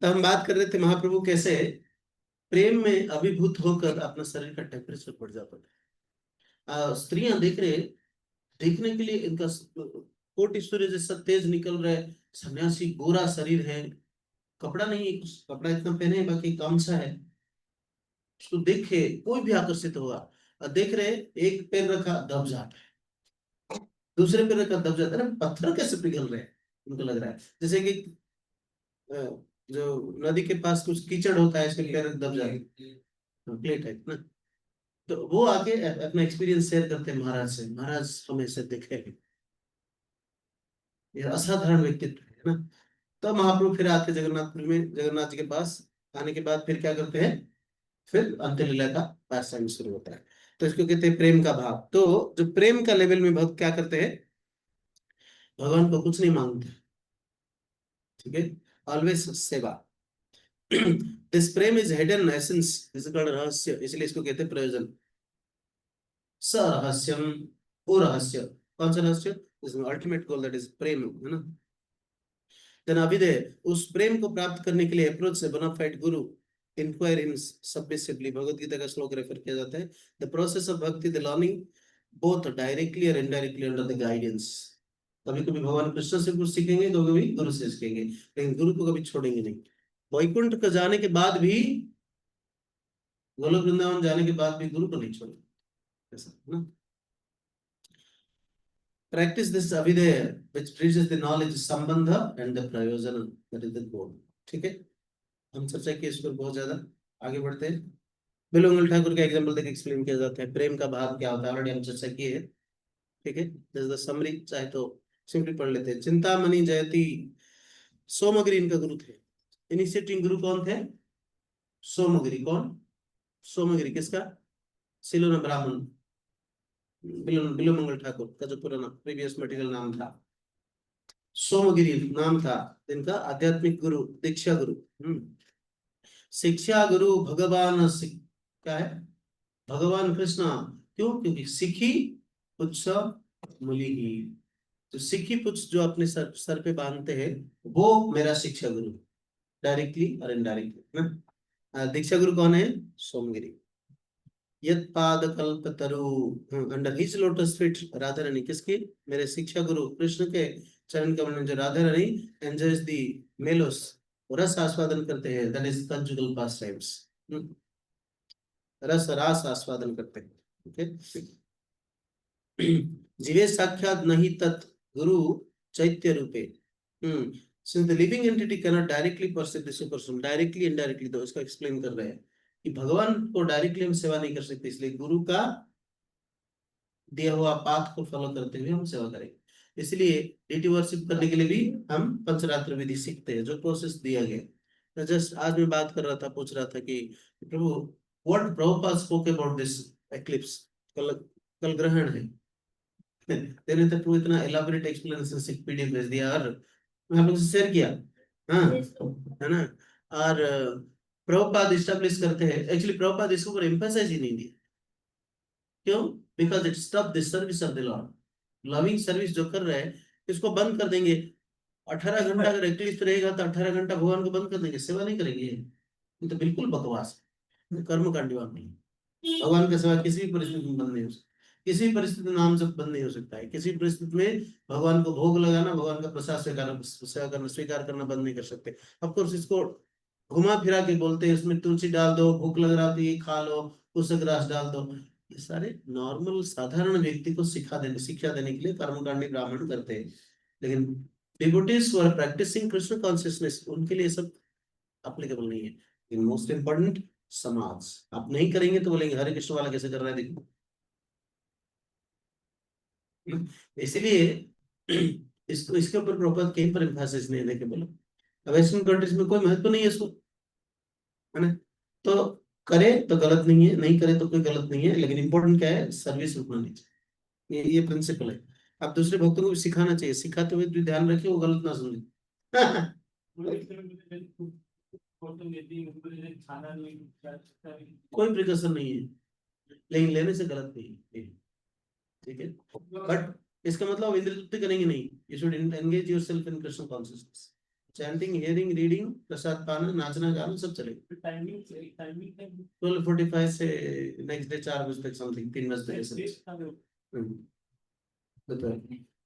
तो हम बात कर रहे थे महाप्रभु कैसे प्रेम में अभिभूत होकर अपना शरीर का टेम्परेचर बढ़ जाता था। स्त्रियां देख रहे, देखने के लिए इनका कोटि सूर्य जैसा तेज निकल रहा है, सन्यासी गोरा शरीर है, कपड़ा नहीं है, कपड़ा इतना पहने बाकी कम सा है, उसको देख के कोई भी आकर्षित होगा। और देख रहे एक पैर रखा दब जाता है, दूसरे पैर रखा दब जाता है ना, पत्थर कैसे पिघल रहे हैं उनको लग रहा है, जैसे कि अ, जो नदी के पास कुछ कीचड़ होता है, इसके पैर दब जाते हैं, प्लेट है ना। तो वो आके अपना एक्सपीरियंस शेयर करते हैं महाराज से, महाराज हम ऐसे देखे हैं। ये असाधारण व्यक्तित्व है ना। तो महाप्रभु फिर आके जगन्नाथपुरी में जगन्नाथ जी के पास आने के बाद फिर क्या करते हैं, फिर अंत्य लीला का पाठशाला शुरू होता है। तो इसको कहते हैं प्रेम का भाव। तो जो प्रेम का लेवल में भक्त क्या करते हैं, भगवान को कुछ नहीं मांगते, ठीक है, ऑलवेज सेवा। This Prem is hidden essence, this is called रहस्य, इसलिए इसको कहते हैं प्रयोजन। स रहस्यम, ओ रहस्य, कौन सा रहस्य, अल्टीमेट गोल दैट इज प्रेम, है ना। देन अभिदय, उस प्रेम को प्राप्त करने के लिए अप्रोच से बोनाफाइड गुरु इंक्वायर इन सबमिसिवली, भगवत गीता का श्लोक रेफर किया जाता है। द प्रोसेस ऑफ भक्ति, द लर्निंग बोथ डायरेक्टली और इनडायरेक्टली अंडर द गाइडेंस। कभी कभी भगवान कृष्ण से कुछ सीखेंगे, कभी कभी गुरु से सीखेंगे, लेकिन गुरु को कभी छोड़ेंगे नहीं। वैकुंठ को जाने के बाद भी, गोलोक वृंदावन जाने के बाद भी गुरु को नहीं छोड़ेंगे, ऐसा है ना। Practice this अभिधेय which reaches the knowledge संबंध and the प्रयोजन, that is the goal। ठीक है, हम चर्चा की इस पर बहुत ज्यादा, आगे बढ़ते हैं। बिलोंगल ठाकुर का एग्जांपल देके एक्सप्लेन किया जाता है प्रेम का भाव क्या होता है, ऑलरेडी हम चर्चा की है, ठीक है। दिस इज द समरी, चाहे तो सिंपली पढ़ लेते हैं। चिंतामणि जयति, सोमगिरी इनका गुरु थे, इनिशिएटिंग गुरु कौन थे, सोमगिरी। कौन, सोमगिरी किसका, सिलोन ब्राह्मण, बिलोमंगल ठाकुर का जो पुराना प्रीवियस मटेरियल नाम था, सोमगिरी नाम था इनका आध्यात्मिक गुरु, दीक्षा गुरु। शिक्षा गुरु भगवान, क्या है, भगवान कृष्ण। क्यों, क्योंकि सिखी पुच्छ मुली ही, तो सिखी पुच्छ जो अपने सर पे बांधते हैं वो मेरा शिक्षा गुरु, डायरेक्टली और इनडायरेक्टली ना। दीक्षा गुरु कौन है, सोमगिरी। यद पाद कल्पतरु, under his lotus feet Radha Rani, किसकी, मेरे शिक्षा गुरु कृष्ण के चरण कमल में जो राधा रानी एंजॉयज दी मेलोस, रस आस्वादन करते हैं, that is conjugal pass times, रस रास आस्वादन करते हैं, ओके। जीवे साक्षात नहीं तत् गुरु चैत्य रूपे, since the living entity cannot directly perceive the super soul, directly indirectly, तो इसका एक्सप्लेन कर रहे हैं कि भगवान को डायरेक्टली हम सेवा नहीं कर सकते, इसलिए गुरु का दिया हुआ पाथ को फॉलो करते हुए हम सेवा करेंगे। इसलिए डीटी वर्शिप करने के लिए भी हम पंचरात्र विधि सीखते हैं, जो प्रोसेस दिया गया। जस्ट आज मैं बात कर रहा था, पूछ रहा था कि prabhu what Prabhupada spoke about this eclipse, कल कल ग्रहण है, तेरे तो प्रभु इतना एलाबोरेट एक्सप्लेनेशन से पीडीएफ भेज दिया और मैं आप लोग से शेयर किया, हाँ, है ना। और प्रभुपाद इस्टेब्लिश करते हैं, एक्चुअली प्रभुपाद इसके ऊपर एम्फसाइज ही नहीं दिया, क्यों, because it stop the service of the Lord. Loving service जो कर रहे हैं इसको बंद कर देंगे। 18 घंटा अगर एक्लिप्स रहेगा तो 18 घंटा भगवान को बंद कर देंगे, सेवा नहीं करेंगे, ये तो बिल्कुल बकवास है, कर्म कांडीवान नहीं। भगवान का सेवा किसी भी परिस्थिति में बंद नहीं हो सकता, किसी भी परिस्थिति में नाम जप बंद नहीं हो सकता है, किसी भी परिस्थिति में भगवान को भोग लगाना, भगवान का प्रसाद सेवा करना, स्वीकार करना बंद नहीं कर सकते। ऑफकोर्स इसको घुमा फिरा के बोलते हैं, इसमें तुलसी डाल दो, भूख लग रहा थी खा लो, कुछ ग्रास डाल दो, ये सारे नॉर्मल साधारण व्यक्ति को शिक्षा देने के लिए कर्मकांडी ब्राह्मण करते हैं। लेकिन devotees who are practising Krishna consciousness, उनके लिए सब अप्लीकेबल नहीं है। इन मोस्ट इंपॉर्टेंट समाज, आप नहीं करेंगे तो बोलेंगे हरे कृष्ण वाला कैसे कर रहा है देखो। इसलिए इसको इसके ऊपर प्रॉपर कहीं पर एम्फासिस नहीं देके बोलो। वेस्टर्न कंट्रीज में कोई महत्व नहीं है इसको, है ना। तो करे तो गलत नहीं है, नहीं करे तो कोई गलत नहीं है, लेकिन इंपॉर्टेंट क्या है, सर्विस रुकना नहीं चाहिए, ये प्रिंसिपल है। आप दूसरे भक्तों को भी सिखाना चाहिए, सिखाते हुए भी ध्यान रखिए वो गलत ना समझे। कोई प्रिकॉशन नहीं है, लेकिन लेने से गलत नहीं है, ठीक है। बट इसका मतलब इंद्रिय तृप्ति करेंगे नहीं, you should engage yourself in Krishna consciousness. Chanting, hearing, reading, prasad पाना, नाचना गाना सब चलेगा। 12:45 से नेक्स्ट डे 4 बजे तक समथिंग, 3 बजे तक।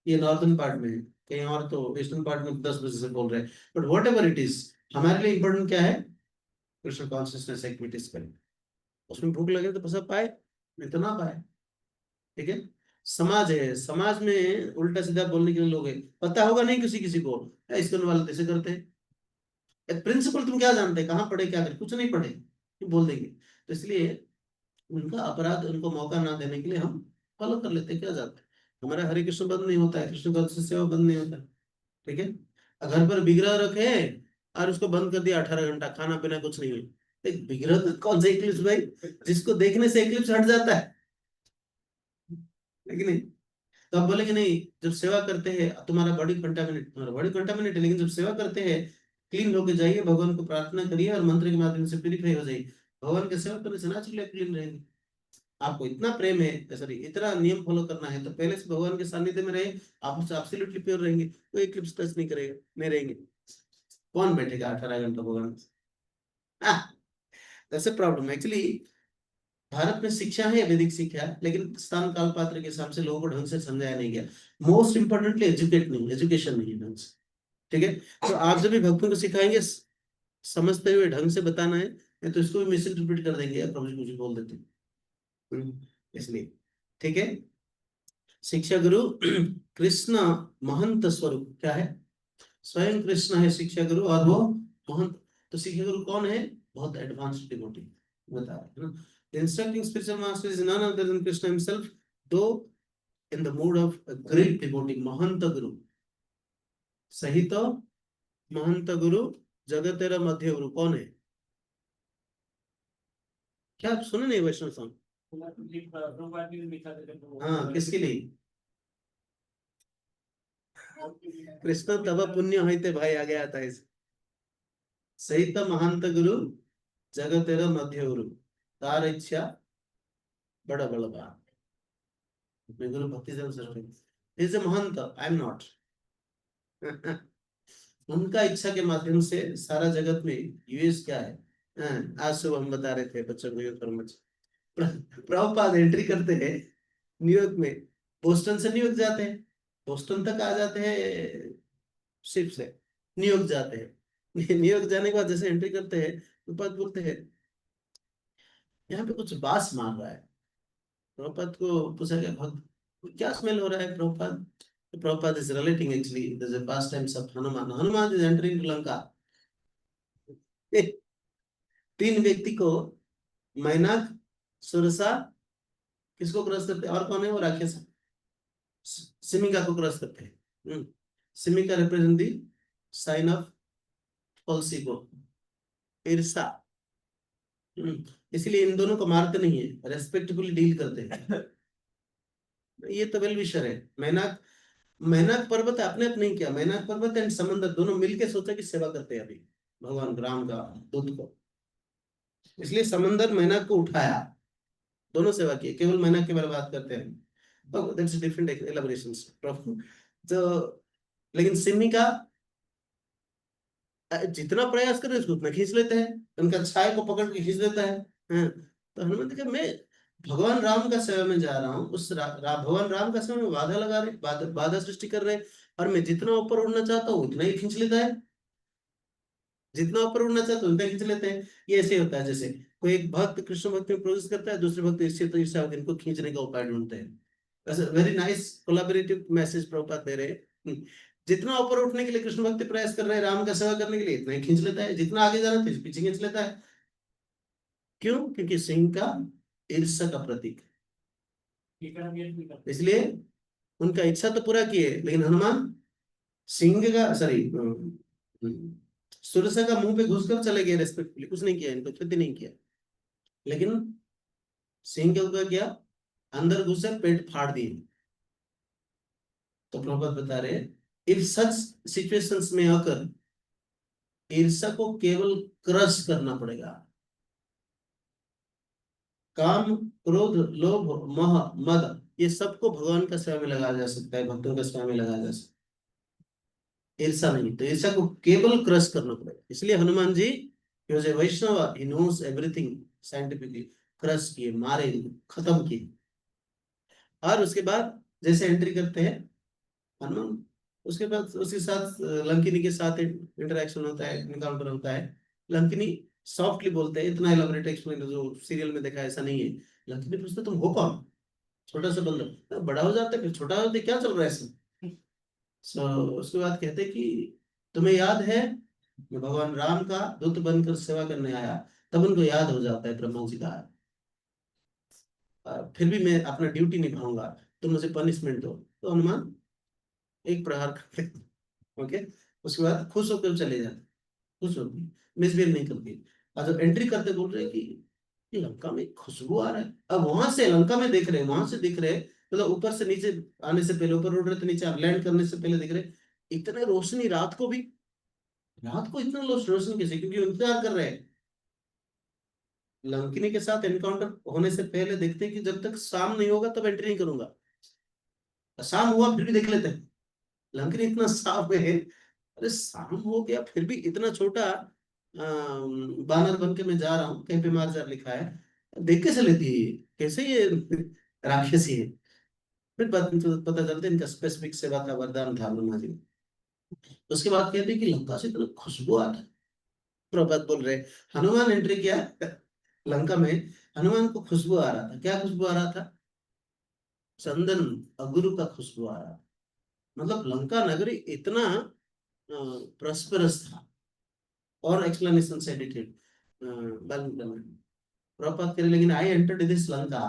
ये नॉर्दर्न पार्ट में है, कहीं और तो वेस्टर्न पार्ट में 10 बजे से बोल रहे हैं, but what ever it is, हमारे लिए इंपॉर्टेंट क्या है, कृष्ण कॉन्शियसनेस एक्टिविटीज करें, उसमें भूख लगे तो सब पाए, नहीं तो ना पाए। ठीक है, समाज है, समाज में उल्टा सीधा बोलने के लिए लोग हैं, पता होगा नहीं किसी किसी को, इसके वाले तो ऐसे करते हैं, प्रिंसिपल तुम क्या जानते हैं, कहाँ पढ़े क्या करे, कुछ नहीं पढ़े, ये बोल देंगे। तो इसलिए उनका अपराध, उनको मौका ना देने के लिए हम फॉलो कर लेते हैं, क्या जाता है, हमारा हरे कृष्ण बंद नहीं होता है, कृष्ण भक्त से सेवा बंद नहीं होता है। ठीक है, घर पर बिगड़ा रखे और उसको बंद कर दिया 18 घंटा, खाना पीना कुछ नहीं है, एक बिगड़ा तो कौन सा इक्लिप्स भाई, जिसको देखने से इक्लिप्स हट जाता है, लेकिन नहीं, तो आप बोलेंगे नहीं, जब सेवा करते हैं तुम्हारा बॉडी कंटामिनेट, तुम्हारा बॉडी कंटामिनेट है, लेकिन जब सेवा करते हैं क्लीन होके जाइए, भगवान को प्रार्थना करिए और मंत्र के माध्यम से प्यूरिफाई हो जाइए, भगवान की सेवा करने से नेचुरली क्लीन रहेंगे। आपको इतना प्रेम है, सॉरी इतना नियम फॉलो करना है, तो पहले से भगवान के सानिध्य में रहे, आप उससे एब्सोल्युटली प्योर रहेंगे, कोई क्लिप्स टच नहीं करेगा, नहीं रहेंगे, कौन बैठेगा 18 घंटा भगवान, that's a problem actually. Bharat में शिक्षा है, वैदिक शिक्षा, लेकिन स्थान काल पात्र के हिसाब से लोगों को ढंग से समझाया नहीं गया, मोस्ट इंपोर्टेंटली एजुकेट नहीं, एजुकेशन नहीं है ढंग से। ठीक है, तो आप जब भी भक्तों को सिखाएंगे समझते हुए ढंग से बताना है, नहीं तो इसको भी मिस इंटरप्रेट कर देंगे, यार प्रभु जी कुछ बोल देते हैं। इसलिए ठीक है, शिक्षा गुरु कृष्ण महंत स्वरूप क्या है, स्वयं कृष्ण है शिक्षा गुरु, और वो महंत, तो शिक्षा गुरु कौन है, बहुत एडवांस डिवोटी, बता रहे हैं ना, the instructing spiritual master is none other than Krishna himself, though in the mood of a great devotee, महंत गुरु, सही तो महंत गुरु, जगतेरा मध्य गुरु कौन है, क्या आप सुने नहीं वैष्णव सॉन्ग, हाँ किसके लिए, कृष्ण तब पुण्य होते भाई, आ गया था इस, सही तो महंत गुरु, जगतेरा मध्य गुरु, तार इच्छा बड़ा बड़ा बात, गुरु भक्ति से is a Mahant, I am not उनका इच्छा के माध्यम से सारा जगत में यूएस क्या है, आज सुबह हम बता रहे थे बच्चों को, प्रभुपाद एंट्री करते हैं न्यूयॉर्क में, बोस्टन से न्यूयॉर्क जाते हैं, बोस्टन तक आ जाते हैं शिप से, न्यूयॉर्क जाते हैं, न्यूयॉर्क जाने के बाद जैसे एंट्री करते हैं, प्रभुपाद बोलते हैं यहाँ पे कुछ बास मार रहा है, प्रभुपाद को पूछा गया भक्त क्या स्मेल हो रहा है Prabhupada, Prabhupada is relating actually there's a pastimes of Hanuman, Hanuman is entering Lanka, तीन व्यक्ति को, मैनाक, सुरसा, किसको क्रॉस करते हैं, और कौन है वो राक्षस, सिमिका को क्रॉस करते हैं, सिमिका रिप्रेजेंट दी साइन ऑफ फॉल्सिको, ईर्षा, इसलिए इन दोनों को मारते नहीं है, रेस्पेक्टफुली डील करते हैं, ये तो वेल विशर है। मैनाक, मैनाक पर्वत अपने आप नहीं किया, मैनाक पर्वत एंड समंदर दोनों मिलके सोचा कि सेवा करते हैं अभी भगवान राम का दूत को, इसलिए समंदर मैनाक को उठाया, दोनों सेवा किए, केवल मैनाक के बारे में बात करते हैं, तो दैट्स डिफरेंट एलाबोरेशंस तो, लेकिन सिमी का जितना प्रयास करे उसको उतना खींच लेते हैं, उनका छाया को पकड़ के खींच लेता है, तो हनुमान जी मैं भगवान राम का सेवा में जा रहा हूँ, उस भगवान राम का सेवा में बाधा लगा रहे, बाधा सृष्टि कर रहे, और मैं जितना ऊपर उड़ना चाहता हूँ उतना ही खींच लेता है, जितना ऊपर उड़ना चाहता हूँ उतना खींच लेते हैं। ये ऐसे होता है जैसे कोई एक भक्त कृष्ण भक्ति में प्रोग्रेस करता है, दूसरे भक्त ईर्ष्या इनको खींचने का उपाय ढूंढते हैं। Very nice collaborative message Prabhupada दे रहे हैं, जितना ऊपर उठने के लिए कृष्ण भक्ति प्रयास कर रहे हैं राम का सेवा करने के लिए, इतना ही खींच लेता है, जितना आगे जाना है पीछे खींच लेता है, क्यों, क्योंकि सिंह का ईर्ष्या का प्रतीक, इसलिए उनका इच्छा तो पूरा किए, लेकिन हनुमान सिंह का सॉरी सुरसा का मुंह पे घुसकर चले गए, रेस्पेक्टफुली कुछ नहीं किया, इनको क्षति नहीं किया, लेकिन सिंह के ऊपर किया, अंदर घुसे पेट फाड़ दिए। तो प्रभुपाद बता रहे इफ सच सिचुएशंस में आकर ईर्ष्या को केवल क्रश करना पड़ेगा, काम क्रोध लोभ मोह मद ये सबको भगवान का सेवा में लगाया जा सकता है, भक्तों का सेवा में लगाया जा सकता है, ईर्ष्या नहीं, तो ईर्ष्या को केवल क्रश करना पड़ेगा, इसलिए Hanuman ji Vaishnava, he knows everything scientifically, crush किए, मारे, खत्म किए, और उसके बाद जैसे एंट्री करते हैं हनुमान, उसके बाद उसके साथ लंकिनी के साथ इंटरेक्शन होता है, एनकाउंटर होता है। लंकिनी सॉफ्टली बोलते हैं, इतना एलाबोरेट एक्सप्लेन जो सीरियल में देखा है ऐसा नहीं है। लंकिनी पूछते तुम हो कौन, छोटा सा बंदर, बड़ा हो जाता है फिर छोटा हो जाता है, क्या चल रहा है इसमें। सो उसके बाद कहते कि तुम्हें याद है मैं भगवान राम का दूत बनकर सेवा करने आया, तब उनको याद हो जाता है ब्रह्मा जी का, फिर भी मैं अपना ड्यूटी निभाऊंगा, तुम मुझे पनिशमेंट दो। तो हनुमान एक प्रहार करते, ओके, उसके बाद खुश होकर चले जाते, खुश होकर, मिसबिहेव नहीं करती। और जब एंट्री करते बोल रहे कि लंका में खुशबू आ रहा है, अब वहां से लंका में देख रहे हैं, वहां से दिख रहे हैं, मतलब ऊपर से नीचे आने से पहले, ऊपर उड़ रहे थे नीचे लैंड करने से पहले दिख रहे, इतने रोशनी रात को भी, रात को इतना रोशनी कैसे, क्योंकि इंतजार कर रहे हैं। लंकिनी के साथ एनकाउंटर होने से पहले देखते हैं कि जब तक शाम नहीं होगा तब एंट्री नहीं करूंगा, शाम हुआ फिर भी देख लेते हैं। लंकिनी इतना साफ है, अरे शाम हो गया फिर भी इतना छोटा बानर बन के मैं जा रहा हूँ, कहीं पे मार्जार लिखा है, देख कैसे लेती है ये? कैसे ये राक्षसी है। फिर पता चलता है इनका स्पेसिफिक सेवा का वरदान था ब्रह्मा जी ने। उसके बाद कहते हैं कि लंका से इतना खुशबू आ रहा है, प्रभात बोल रहे हनुमान एंट्री किया लंका में, हनुमान को खुशबू आ रहा था, क्या खुशबू आ रहा था, चंदन अगुरु का खुशबू आ रहा था। मतलब लंका नगरी इतना प्रॉस्पेरस था। और एक्सप्लेनेशन से डिटेल प्रॉपर करे, लेकिन I entered this Lanka,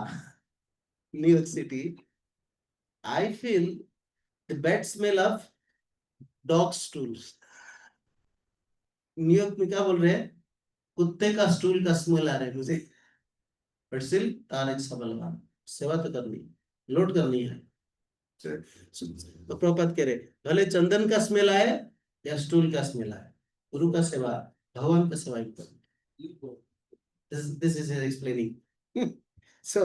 New York city, I feel the bad smell of dog stools. New York में क्या बोल रहे हैं, कुत्ते का स्टूल का स्मेल आ रहा है मुझे, बट स्टिल तारक सबलवान, सेवा तो करनी, लोड करनी है। तो प्रॉपर कह रहे भले चंदन का स्मेल आए या स्टूल का स्मेल आए, गुरु का सेवा, भगवान का सेवा ही करनी। this is explaining so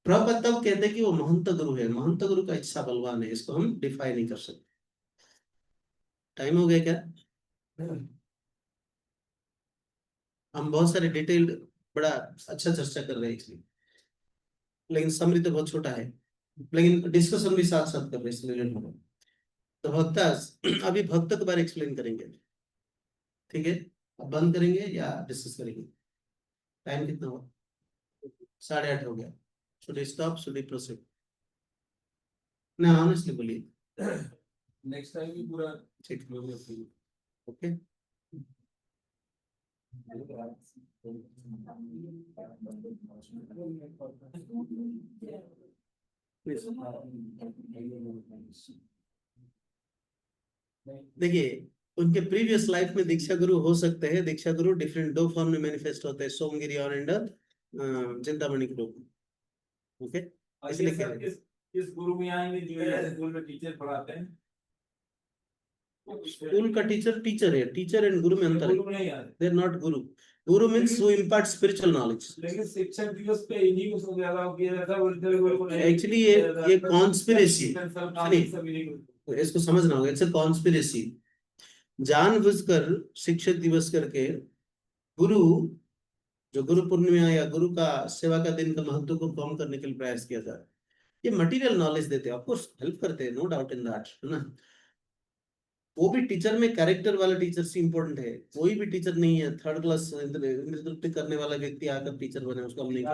Prabhupada तब कहते हैं कि वो महंत गुरु है, महंत गुरु का इच्छा बलवान है, इसको हम डिफाइन नहीं कर सकते। टाइम हो गया क्या, हम बहुत सारे डिटेल्ड बड़ा अच्छा चर्चा कर रहे हैं इसलिए, लेकिन समरी तो बहुत छोटा है, लेकिन डिस्कशन भी साथ साथ कर रहे हैं इसलिए हो। तो भक्ता अभी भक्त के बारे एक्सप्लेन करेंगे, ठीक है, अब बंद करेंगे या डिस्कस करेंगे। टाइम कितना हुआ, 8:30 हो गया। शुड स्टॉप, शुड प्रोसीड, ना ऑनेस्टली बोलिए। नेक्स्ट टाइम भी पूरा ठीक, फ्री। ओके। देखिए उनके प्रीवियस लाइफ में दीक्षा गुरु हो सकते हैं, दीक्षा गुरु डिफरेंट दो फॉर्म में मैनिफेस्ट होते हैं, सोमगिरी और चिंतामणि गुरु, ओके। इसलिए कह रहे हैं इस गुरु में आएंगे जो स्कूल में टीचर पढ़ाते हैं, स्कूल का टीचर टीचर है, टीचर एंड गुरु में अंतर है, they are not Guru. Guru means who impart spiritual knowledge. लेकिन शिक्षक दिवस पे इन्हीं को ज्यादा किया जाता है। एक्चुअली ये कॉन्स्पिरेसी, इसको समझना होगा, इट्स अ कॉन्स्पिरेसी। जानबूझकर शिक्षक दिवस करके गुरु, जो गुरु पूर्णिमा या गुरु का सेवा का दिन का महत्व को कम करने के लिए प्रयास किया जा रहा है। ये मटेरियल नॉलेज देते हैं, ऑफकोर्स हेल्प करते हैं, नो डाउट इन दैट, है ना। वो भी टीचर में कैरेक्टर वाला टीचर से इंपॉर्टेंट है, कोई भी टीचर नहीं है थर्ड क्लास नेतृत्व करने वाला व्यक्ति आकर टीचर बने, उसको हम नहीं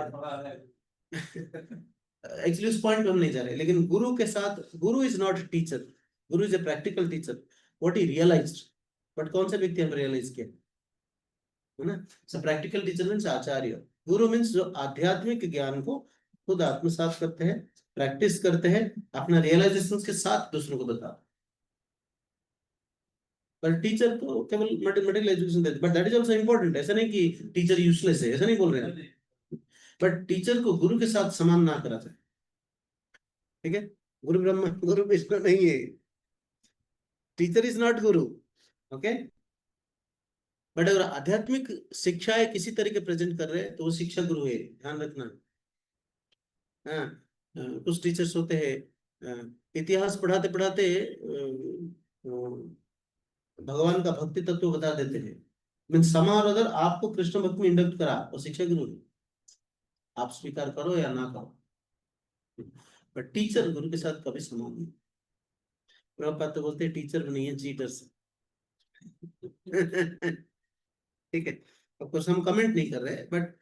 एक्चुअली उस पॉइंट पे हम नहीं जा रहे, लेकिन गुरु के साथ, गुरु इज नॉट टीचर, गुरु is a practical teacher, what he realised. But कौन सा व्यक्ति हम रियलाइज किया, है ना। सो प्रैक्टिकल टीचर मीन्स आचार्य, गुरु मीन्स जो आध्यात्मिक ज्ञान को खुद आत्मसात करते हैं, प्रैक्टिस करते हैं, अपना रियलाइजेशन के साथ दूसरों को बताते। पर टीचर तो केवल मटेरियल एजुकेशन देते, but that is also important, ऐसा नहीं कि टीचर यूजलेस है, ऐसा नहीं बोल रहे हैं, बट टीचर को गुरु के साथ समान ना करा जाए, ठीक है। गुरु ब्रह्मा गुरु विष्णु नहीं है, teacher is not Guru, okay. But अगर आध्यात्मिक शिक्षाएं किसी तरीके प्रेजेंट कर रहे हैं तो वो शिक्षा गुरु है, ध्यान रखना। हाँ, कुछ टीचर्स होते हैं इतिहास पढ़ाते पढ़ाते भगवान का भक्ति तत्व बता देते हैं, मीन्स समा और अदर आपको कृष्ण भक्त में इंडक्ट करा और शिक्षा गुरु है, आप स्वीकार करो या ना करो, पर टीचर गुरु के साथ कभी समान नहीं। प्रभुपाद तो बोलते हैं टीचर नहीं है चीटर्स। ठीक है, ऑफकोर्स हम कमेंट नहीं कर रहे, बट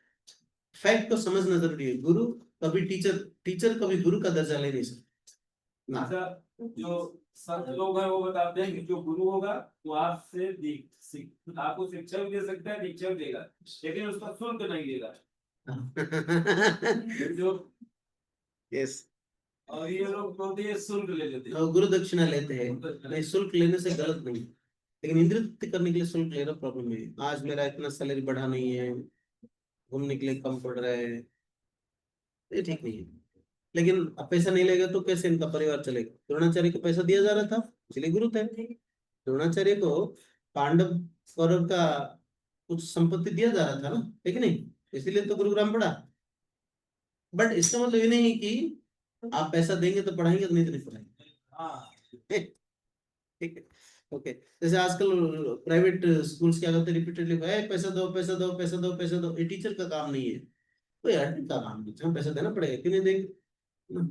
फैक्ट को समझना जरूरी है। गुरु कभी टीचर कभी गुरु का दर्जा ले नहीं सकता। अच्छा, जो संत लोग हैं वो बताते हैं कि जो गुरु होगा वो आपसे आपको शिक्षा भी दे सकता है, दीक्षा भी देगा, लेकिन उसका शुल्क नहीं देगा। जो यस, और ये लोग बोलते हैं शुल्क ले लेते हैं। और गुरु दक्षिणा लेते हैं। नहीं, शुल्क लेने से गलत नहीं, लेकिन इंद्रिय तृप्ति करने के लिए शुल्क लेना प्रॉब्लम है। आज मेरा इतना सैलरी बढ़ा नहीं है, घूमने के लिए कम पड़ रहा है, ये ठीक नहीं है। लेकिन अब पैसा नहीं लेगा तो कैसे इनका परिवार चलेगा? द्रोणाचार्य को पैसा दिया जा रहा था, इसलिए गुरु थे। द्रोणाचार्य को पांडव कौरव का कुछ संपत्ति दिया जा रहा था ना, ठीक नहीं, इसीलिए तो गुरुग्राम पढ़ा। बट इसका मतलब ये नहीं कि आप पैसा देंगे तो पढ़ाएंगे, नहीं तो नहीं पढ़ाएंगे। हाँ, ठीक है, ओके। जैसे आजकल प्राइवेट स्कूल्स क्या करते हैं, रिपीटेडली पैसा दो पैसा दो पैसा दो पैसा दो। ये टीचर का काम नहीं है, कोई एडमिन का काम नहीं है, हम पैसा देना पड़ेगा, क्यों नहीं देंगे ना?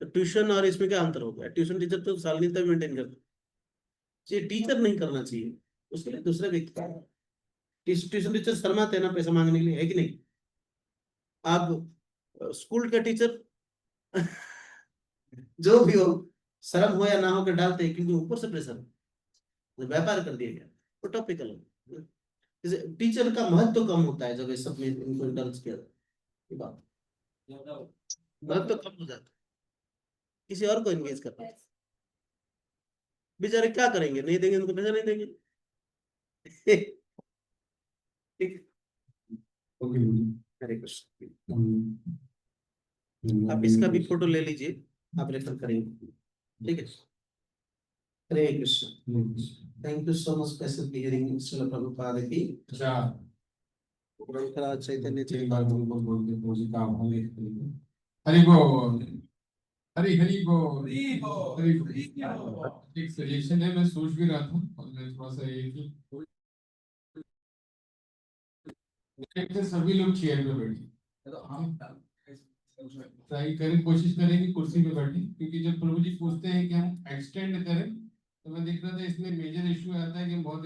तो ट्यूशन और इसमें क्या अंतर हो गया? ट्यूशन टीचर तो साल तक मेंटेन करता है, ये टीचर नहीं करना चाहिए, उसके लिए दूसरा व्यक्ति। ट्यूशन टीचर शर्माते हैं ना पैसा मांगने के लिए, है कि नहीं? आप स्कूल के टीचर जो भी हो, शर्म हो या ना हो के डालते हैं, क्योंकि ऊपर से प्रेशर व्यापार कर दिया गया, वो टॉपिकल है। जैसे टीचर का महत्व तो कम होता है जब ये सब में इनको इंडल्ज किया जाता है, ये बात महत्व तो कम हो जाता है, किसी और को एंगेज करना। बेचारे क्या करेंगे, नहीं देंगे उनको पैसा, नहीं देंगे। ठीक, हरे कृष्ण। आप इसका भी फोटो ले लीजिए, आप रेफर करेंगे, ठीक है। Hare Krishna. Thank you so much passively hearing Srila Prabhupada की। चैतन्य हरि बोल, हरि हरि बोल, हरि बोल। एक सजेशन है, मैं सोच भी रहा था, और मैं थोड़ा सा ये कि सभी लोग चेयर पे बैठे, ट्राई करें, कोशिश करें कि कुर्सी पे बैठे, क्योंकि जब प्रभु जी पूछते हैं कि हम एक्सटेंड करें, तो मैं देख रहा था इसमें मेजर इशू आता है कि बहुत